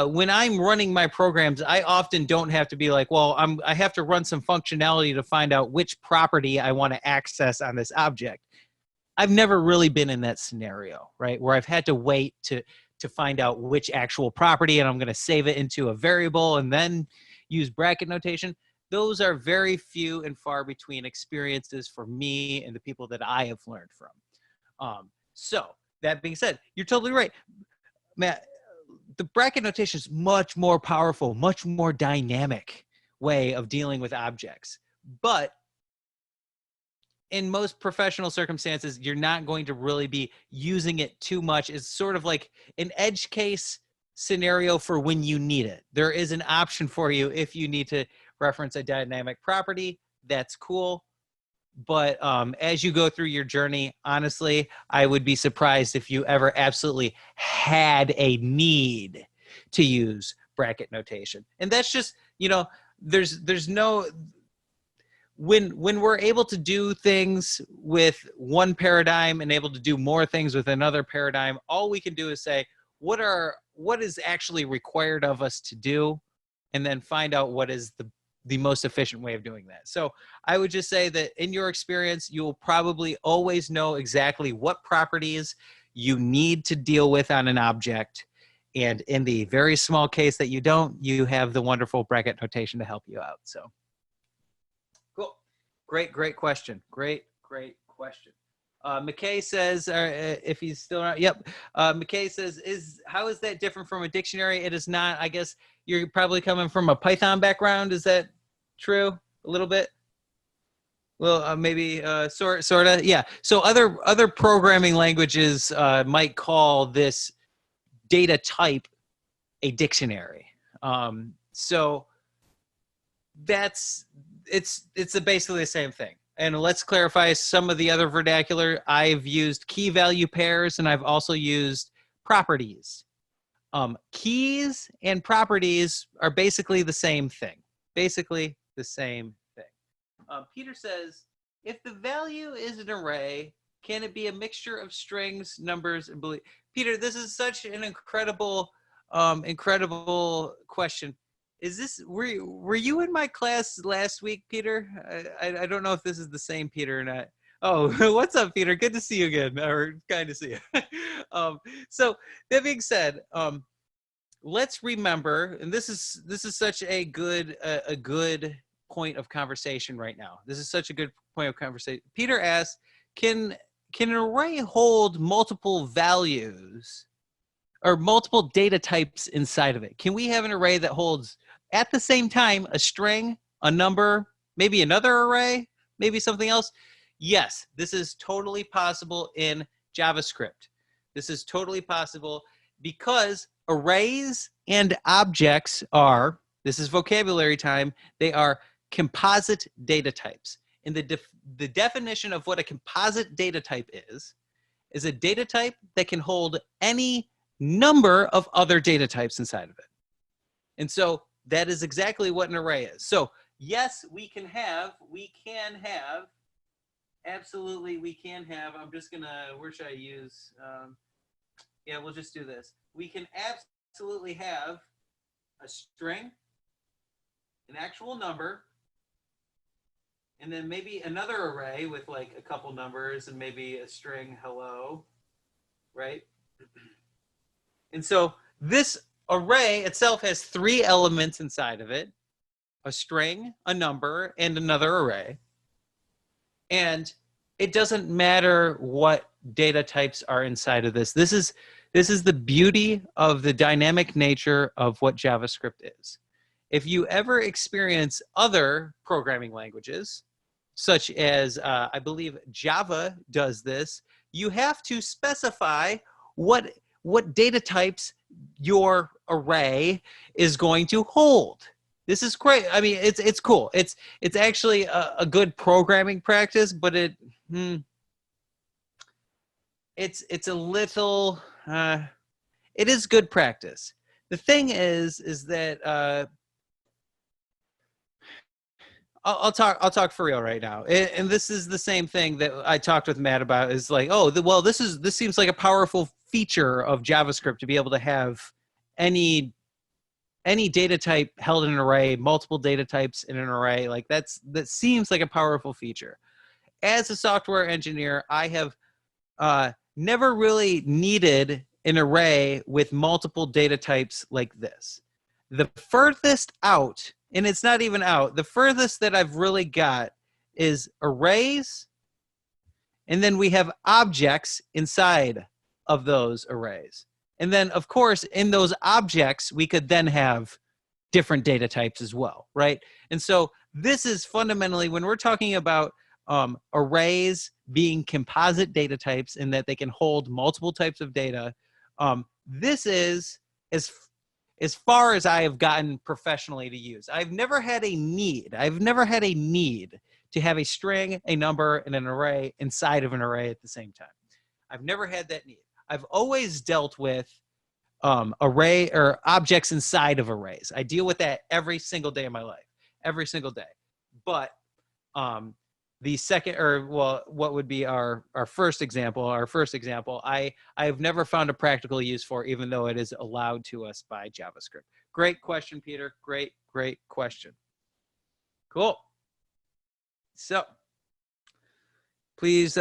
when I'm running my programs, I often don't have to be like, well, I have to run some functionality to find out which property I want to access on this object. I've never really been in that scenario, right? Where I've had to wait to find out which actual property, and I'm going to save it into a variable and then use bracket notation. Those are very few and far between experiences for me and the people that I have learned from. So that being said, you're totally right, Matt. The bracket notation is much more powerful, much more dynamic way of dealing with objects. But in most professional circumstances, you're not going to really be using it too much. It's sort of like an edge case scenario for when you need it. There is an option for you if you need to reference a dynamic property. That's cool. But as you go through your journey, honestly, I would be surprised if you ever absolutely had a need to use bracket notation. And that's just, you know, there's no, when we're able to do things with one paradigm and able to do more things with another paradigm, all we can do is say, what is actually required of us to do, and then find out what is the most efficient way of doing that. So I would just say that in your experience, you'll probably always know exactly what properties you need to deal with on an object. And in the very small case that you don't, you have the wonderful bracket notation to help you out. So cool. Great question. Great question. McKay says, if he's still around, yep. McKay says, how is that different from a dictionary? It is not. I guess you're probably coming from a Python background. Is that true? A little bit? Well, maybe sort of. Yeah. So other programming languages might call this data type a dictionary. So it's basically the same thing. And let's clarify some of the other vernacular. I've used key value pairs, and I've also used properties. Keys and properties are basically the same thing. Basically the same thing. Peter says, if the value is an array, can it be a mixture of strings, numbers, and boolean? Peter, this is such an incredible question. Is this, were you in my class last week, Peter? I don't know if this is the same Peter or not. Oh, what's up, Peter? Good to see you again, or kind to see you. So that being said, let's remember, and this is such a good point of conversation right now. This is such a good point of conversation. Peter asks, can an array hold multiple values or multiple data types inside of it? Can we have an array that holds at the same time a string, a number, maybe another array, maybe something else? Yes, this is totally possible in JavaScript. This is totally possible because arrays and objects are, this is vocabulary time, they are composite data types. And the definition of what a composite data type is a data type that can hold any number of other data types inside of it. And so that is exactly what an array is. So yes, we can have, absolutely we can have, I'm just gonna, where should I use? Yeah, we'll just do this. We can absolutely have a string, an actual number, and then maybe another array with like a couple numbers and maybe a string hello, right? And so this array itself has 3 elements inside of it: a string, a number, and another array. And it doesn't matter what data types are inside of this. This is the beauty of the dynamic nature of what JavaScript is. If you ever experience other programming languages, such as I believe Java does this, you have to specify what data types your array is going to hold. This is great. I mean, it's cool. It's actually a good programming practice, but it's a little it is good practice. The thing is that I'll talk for real right now, and this is the same thing that I talked with Matt about. Is like, oh, well, this seems like a powerful feature of JavaScript to be able to have any data type held in an array, multiple data types in an array. Like that seems like a powerful feature. As a software engineer, I have never really needed an array with multiple data types like this. The furthest out, and it's not even out, the furthest that I've really got is arrays, and then we have objects inside of those arrays. And then, of course, in those objects, we could then have different data types as well, right? And so this is fundamentally, when we're talking about arrays being composite data types and that they can hold multiple types of data, this is as far as I have gotten professionally to use. I've never had a need. I've never had a need to have a string, a number, and an array inside of an array at the same time. I've never had that need. I've always dealt with array or objects inside of arrays. I deal with that every single day of my life, every single day. But the second, or well, what would be our first example? I have never found a practical use for, even though it is allowed to us by JavaScript. Great question, Peter. Great question. Cool. So please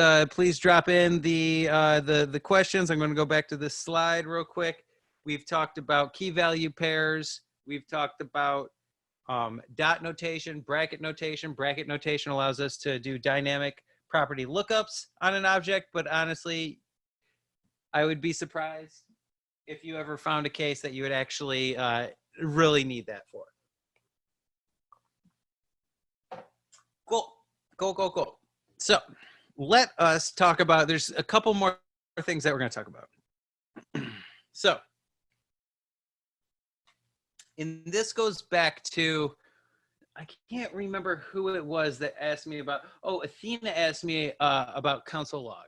drop in the questions. I'm going to go back to this slide real quick. We've talked about key value pairs. We've talked about dot notation, bracket notation. Bracket notation allows us to do dynamic property lookups on an object, but honestly, I would be surprised if you ever found a case that you would actually really need that for. Cool. So let us talk about, there's a couple more things that we're going to talk about. So, and this goes back to, I can't remember who it was that asked me about, oh, Athena asked me about console log.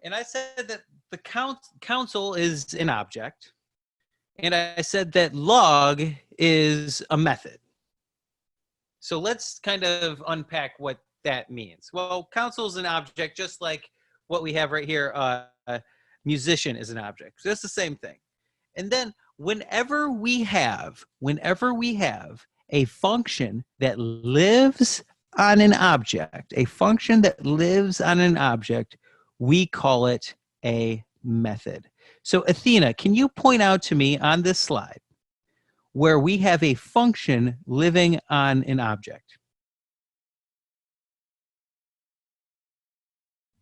And I said that the console is an object. And I said that log is a method. So let's kind of unpack what that means. Well, console is an object, just like what we have right here. Musician is an object. So that's the same thing. And then whenever we have a function that lives on an object, we call it a method. So Athena, can you point out to me on this slide where we have a function living on an object?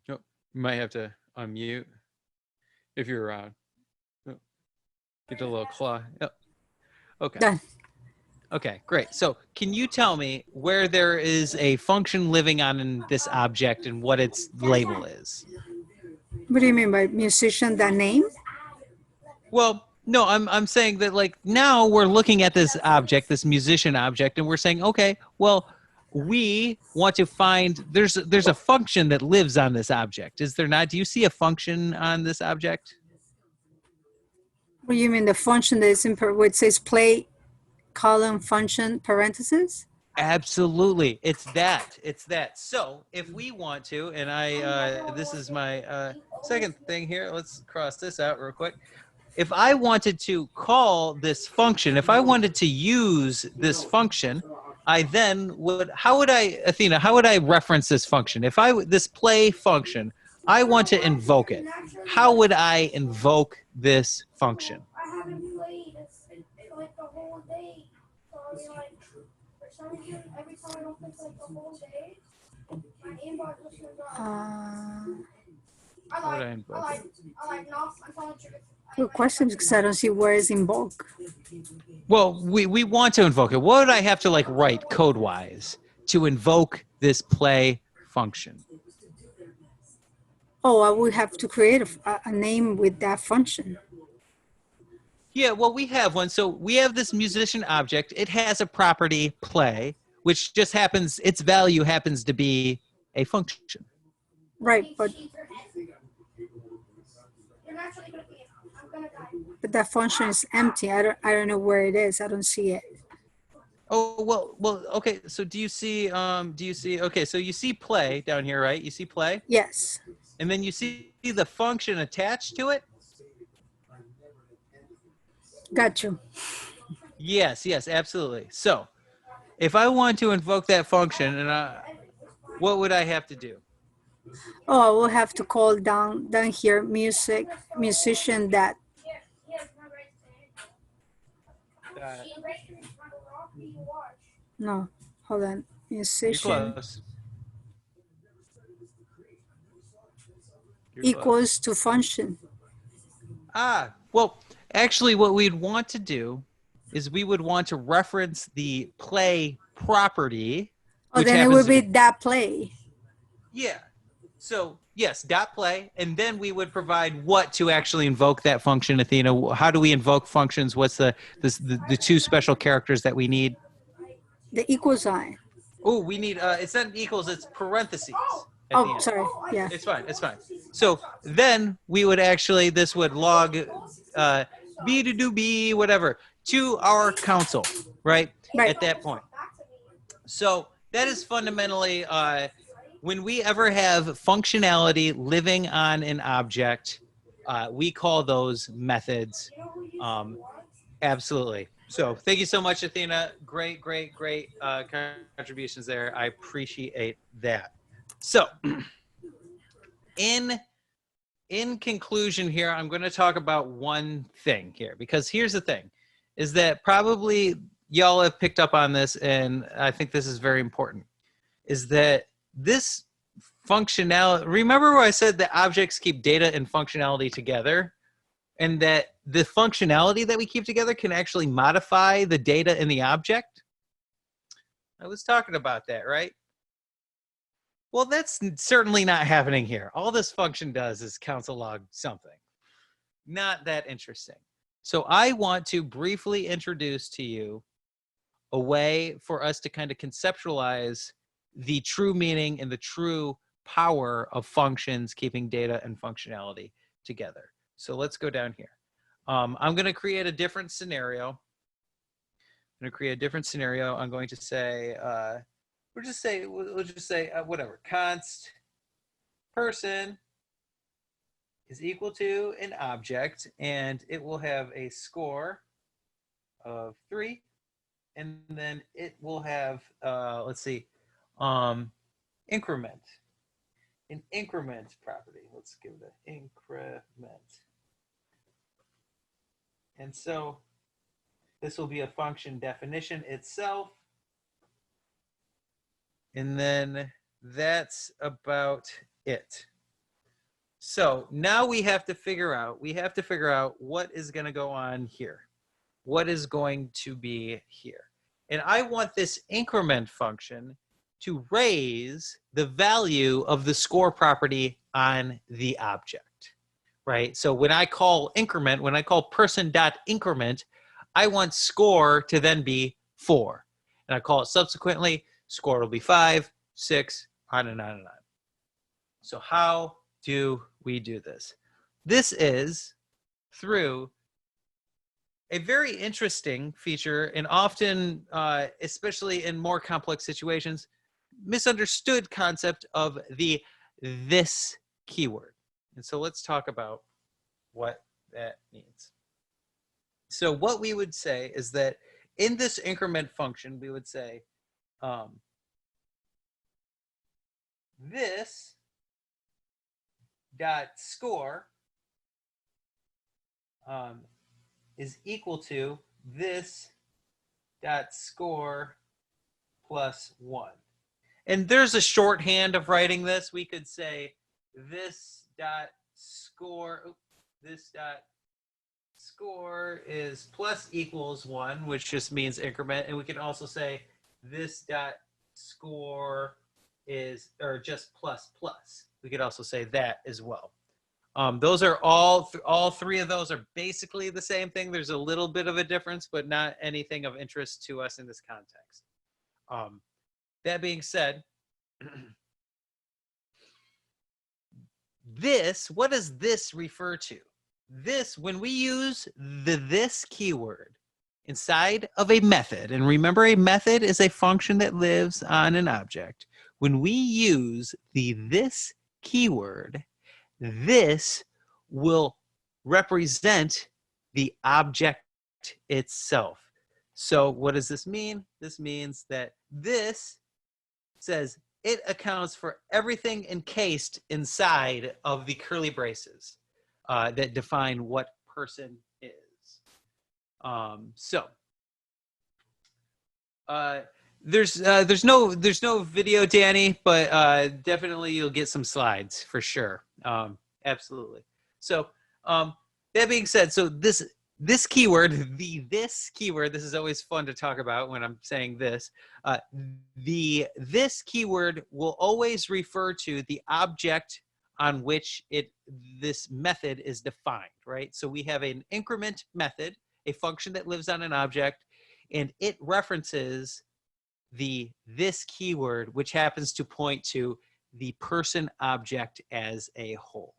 Oh, you might have to unmute if you're around. Oh, get a little claw. Oh, okay. Done. Okay, great. So can you tell me where there is a function living on this object and what its label is? What do you mean by musician, that name? Well, no, I'm saying that like now we're looking at this object, this musician object, and we're saying, okay, well, we want to find, there's a function that lives on this object. Is there not? Do you see a function on this object? What do you mean the function that is in, where it says play column function parentheses? Absolutely. It's that. So if we want to, and this is my second thing here. Let's cross this out real quick. If I wanted to call this function, if I wanted to use this function, I then would, Athena, how would I reference this function? If this play function, I want to invoke it. How would I invoke this function? I haven't played like the whole day. So like for some reason, every time I don't play like the whole day, my inbox just goes off. I like no, I'm telling you. Good question, because I don't see where is invoke. Well, we want to invoke it. What would I have to like write code-wise to invoke this play function? Oh, I would have to create a name with that function. Yeah, well, we have one. So we have this musician object. It has a property play, which just happens, its value happens to be a function. Right, but that function is empty. I don't know where it is. I don't see it. Oh, well, okay. So do you see, okay, so you see play down here, right? You see play? Yes. And then you see the function attached to it? Got you. Yes, absolutely. So if I want to invoke that function, and what would I have to do? Oh, I will have to call down here musician that. No, hold on. Musician equals to function. Well, actually what we'd want to do is we would want to reference the play property. Oh, then it would be that play. Yeah. So yes, dot play, and then we would provide what to actually invoke that function, Athena. How do we invoke functions? What's the two special characters that we need? The equal sign. Oh, we need, it's not equals, it's parentheses. Oh, sorry. Yeah. It's fine. So then we would actually, this would log B to do B, whatever, to our console, right? At that point. So that is fundamentally, when we ever have functionality living on an object, we call those methods. Absolutely. So thank you so much, Athena. Great contributions there. I appreciate that. So in in conclusion here, I'm going to talk about one thing here, because here's the thing, is that probably y'all have picked up on this, and I think this is very important, is that this functionality, remember where I said that objects keep data and functionality together, and that the functionality that we keep together can actually modify the data in the object? I was talking about that, right? Well, that's certainly not happening here. All this function does is console log something. Not that interesting. So I want to briefly introduce to you a way for us to kind of conceptualize the true meaning and the true power of functions keeping data and functionality together. So let's go down here. I'm going to create a different scenario. I'm going to create a different scenario. I'm going to say, we'll just say whatever, const person is equal to an object, and it will have a score of 3, and then it will have, let's see, increment, an increment property. Let's give it an increment. And so this will be a function definition itself. And then that's about it. So now we have to figure out what is going to go on here. What is going to be here? And I want this increment function to raise the value of the score property on the object, right? So when I call increment, when I call person.increment, I want score to then be 4. And I call it subsequently, score will be 5, 6, on and on and on. So how do we do this? This is through a very interesting feature, and often, especially in more complex situations, misunderstood concept of the this keyword. And so let's talk about what that means. So what we would say is that in this increment function, we would say, this dot score is equal to this dot score plus 1. And there's a shorthand of writing this. We could say this dot score, this dot score is plus equals 1, which just means increment. And we can also say this dot score is, or just plus plus. We could also say that as well. Those are all three of those are basically the same thing. There's a little bit of a difference, but not anything of interest to us in this context. That being said, what does this refer to? This, when we use the this keyword inside of a method, and remember a method is a function that lives on an object. When we use the this keyword, this will represent the object itself. So what does this mean? This means that this says it accounts for everything encased inside of the curly braces that define what person is. There's no video, Danny, but definitely you'll get some slides for sure. Absolutely. So that being said, so this keyword, this keyword, this is always fun to talk about when I'm saying this. This keyword will always refer to the object on which this method is defined, right? So we have an increment method, a function that lives on an object, and it references this keyword, which happens to point to the person object as a whole.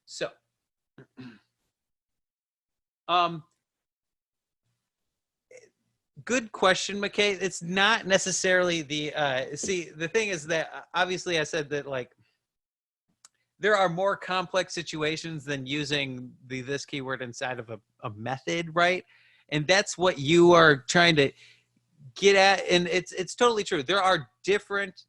So, good question, McKay. It's not necessarily see, the thing is that obviously I said that like there are more complex situations than using this keyword inside of a method, right? And that's what you are trying to get at, and it's totally true. There are different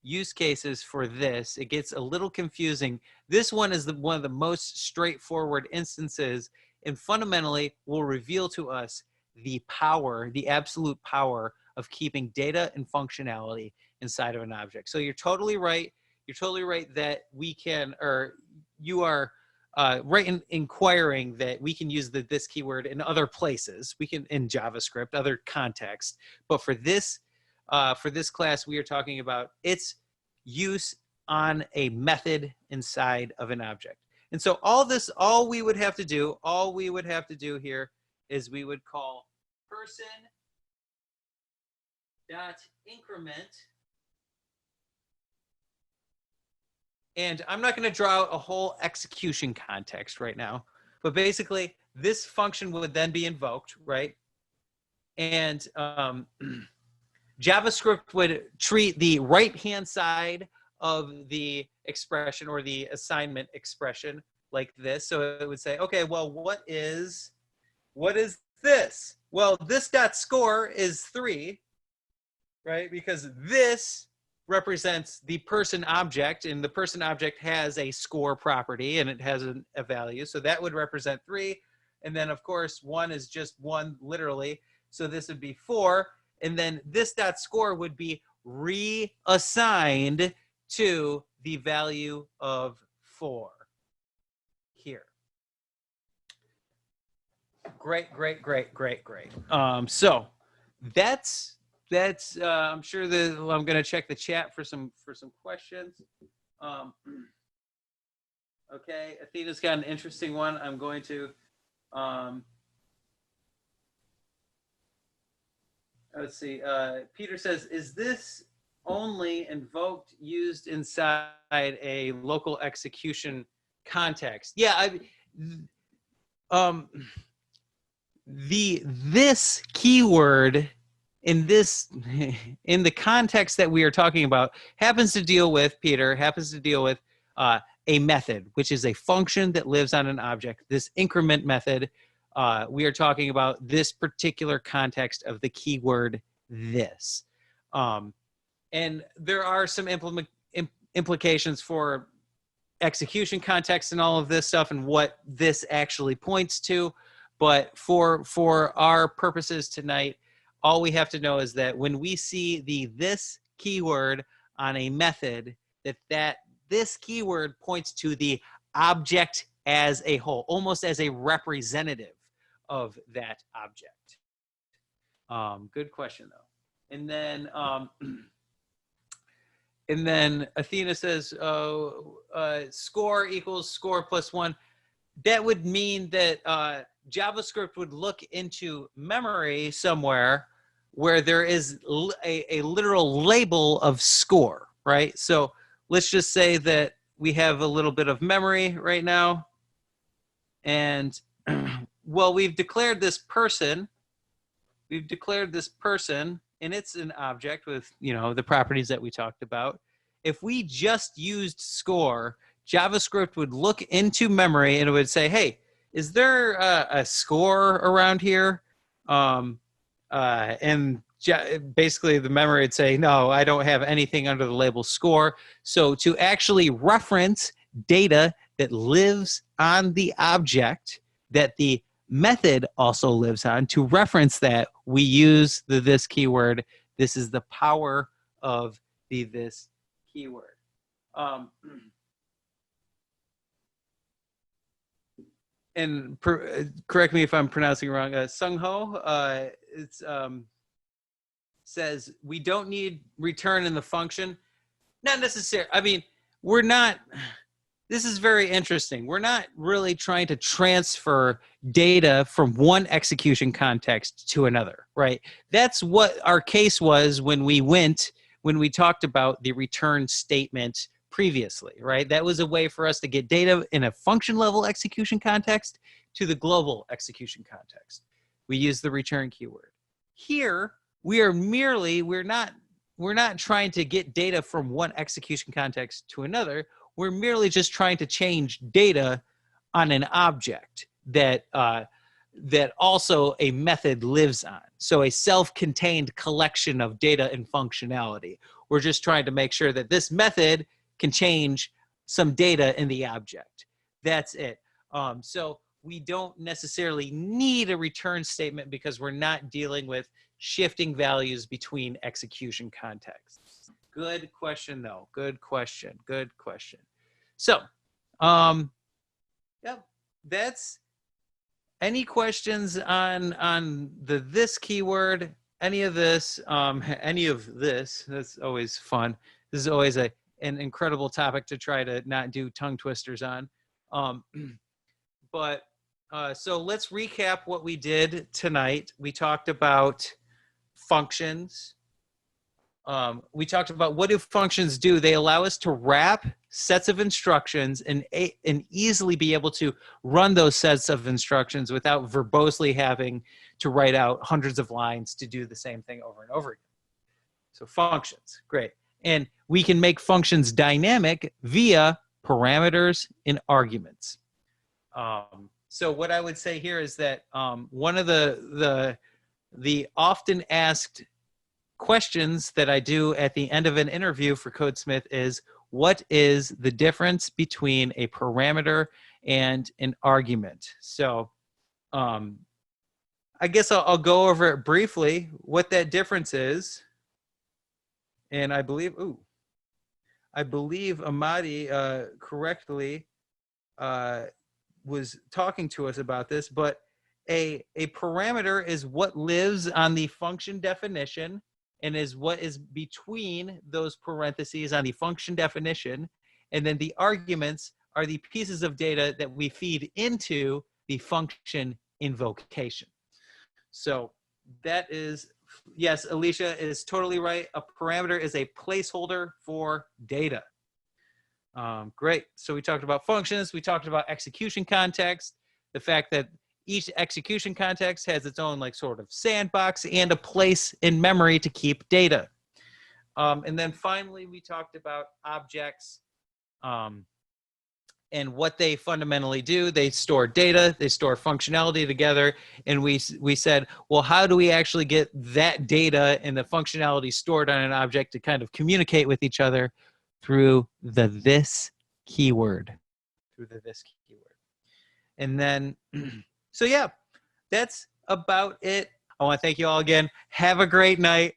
use cases for this. It gets a little confusing. This one is one of the most straightforward instances, and fundamentally will reveal to us the power, the absolute power of keeping data and functionality inside of an object. So you're totally right. You're totally right that we can, or you are right in inquiring that we can use this keyword in other places. We can in JavaScript, other contexts. But for this class, we are talking about its use on a method inside of an object. And so all we would have to do here is we would call person dot increment. And I'm not going to draw out a whole execution context right now, but basically this function would then be invoked, right? And JavaScript would treat the right-hand side of the expression or the assignment expression like this. So it would say, okay, well, what is this? Well, this dot score is 3, right? Because this represents the person object, and the person object has a score property and it has a value. So that would represent 3. And then of course, 1 is just 1 literally. So this would be 4. And then this dot score would be reassigned to the value of 4 here. Great. So that's I'm sure that I'm going to check the chat for some questions. Okay, Athena's got an interesting one. I'm going to let's see. Peter says, is this only invoked used inside a local execution context? Yeah, this keyword in the context that we are talking about happens to deal with, Peter, a method, which is a function that lives on an object. This increment method, we are talking about this particular context of the keyword this. And there are some implications for execution context and all of this stuff and what this actually points to. But for our purposes tonight, all we have to know is that when we see this keyword on a method, that this keyword points to the object as a whole, almost as a representative of that object. Good question though. And then Athena says score equals score plus 1. That would mean that JavaScript would look into memory somewhere where there is a literal label of score, right? So let's just say that we have a little bit of memory right now. And well, we've declared this person. And it's an object with, the properties that we talked about. If we just used score, JavaScript would look into memory and it would say, hey, is there a score around here? And basically the memory would say, no, I don't have anything under the label score. So to actually reference data that lives on the object that the method also lives on, to reference that, we use the this keyword. This is the power of the this keyword. And correct me if I'm pronouncing it wrong. Sung Ho, says we don't need return in the function. Not necessarily. I mean, we're not. This is very interesting. We're not really trying to transfer data from one execution context to another, right? That's what our case was when we talked about the return statement previously, right? That was a way for us to get data in a function level execution context to the global execution context. We use the return keyword. Here, we're not trying to get data from one execution context to another. We're merely just trying to change data on an object that that also a method lives on. So a self-contained collection of data and functionality. We're just trying to make sure that this method can change some data in the object. That's it. So we don't necessarily need a return statement because we're not dealing with shifting values between execution contexts. Good question, though. Good question. Good question. So, yep, that's any questions on the this keyword, any of this, that's always fun. This is always an incredible topic to try to not do tongue twisters on. So let's recap what we did tonight. We talked about functions. We talked about what do functions do. They allow us to wrap sets of instructions and easily be able to run those sets of instructions without verbosely having to write out hundreds of lines to do the same thing over and over again. So functions, great. And we can make functions dynamic via parameters and arguments. So what I would say here is that one of the often asked questions that I do at the end of an interview for Codesmith is, what is the difference between a parameter and an argument? So I guess I'll go over it briefly, what that difference is. And I believe Amadi correctly was talking to us about this, but a parameter is what lives on the function definition and is what is between those parentheses on the function definition. And then the arguments are the pieces of data that we feed into the function invocation. So that is, yes, Alicia is totally right. A parameter is a placeholder for data. Great. So we talked about functions. We talked about execution context, the fact that each execution context has its own like sort of sandbox and a place in memory to keep data. And then finally, we talked about objects and what they fundamentally do. They store data, they store functionality together. And we said, well, how do we actually get that data and the functionality stored on an object to kind of communicate with each other? Through the this keyword. And then, so yeah, that's about it. I want to thank you all again. Have a great night.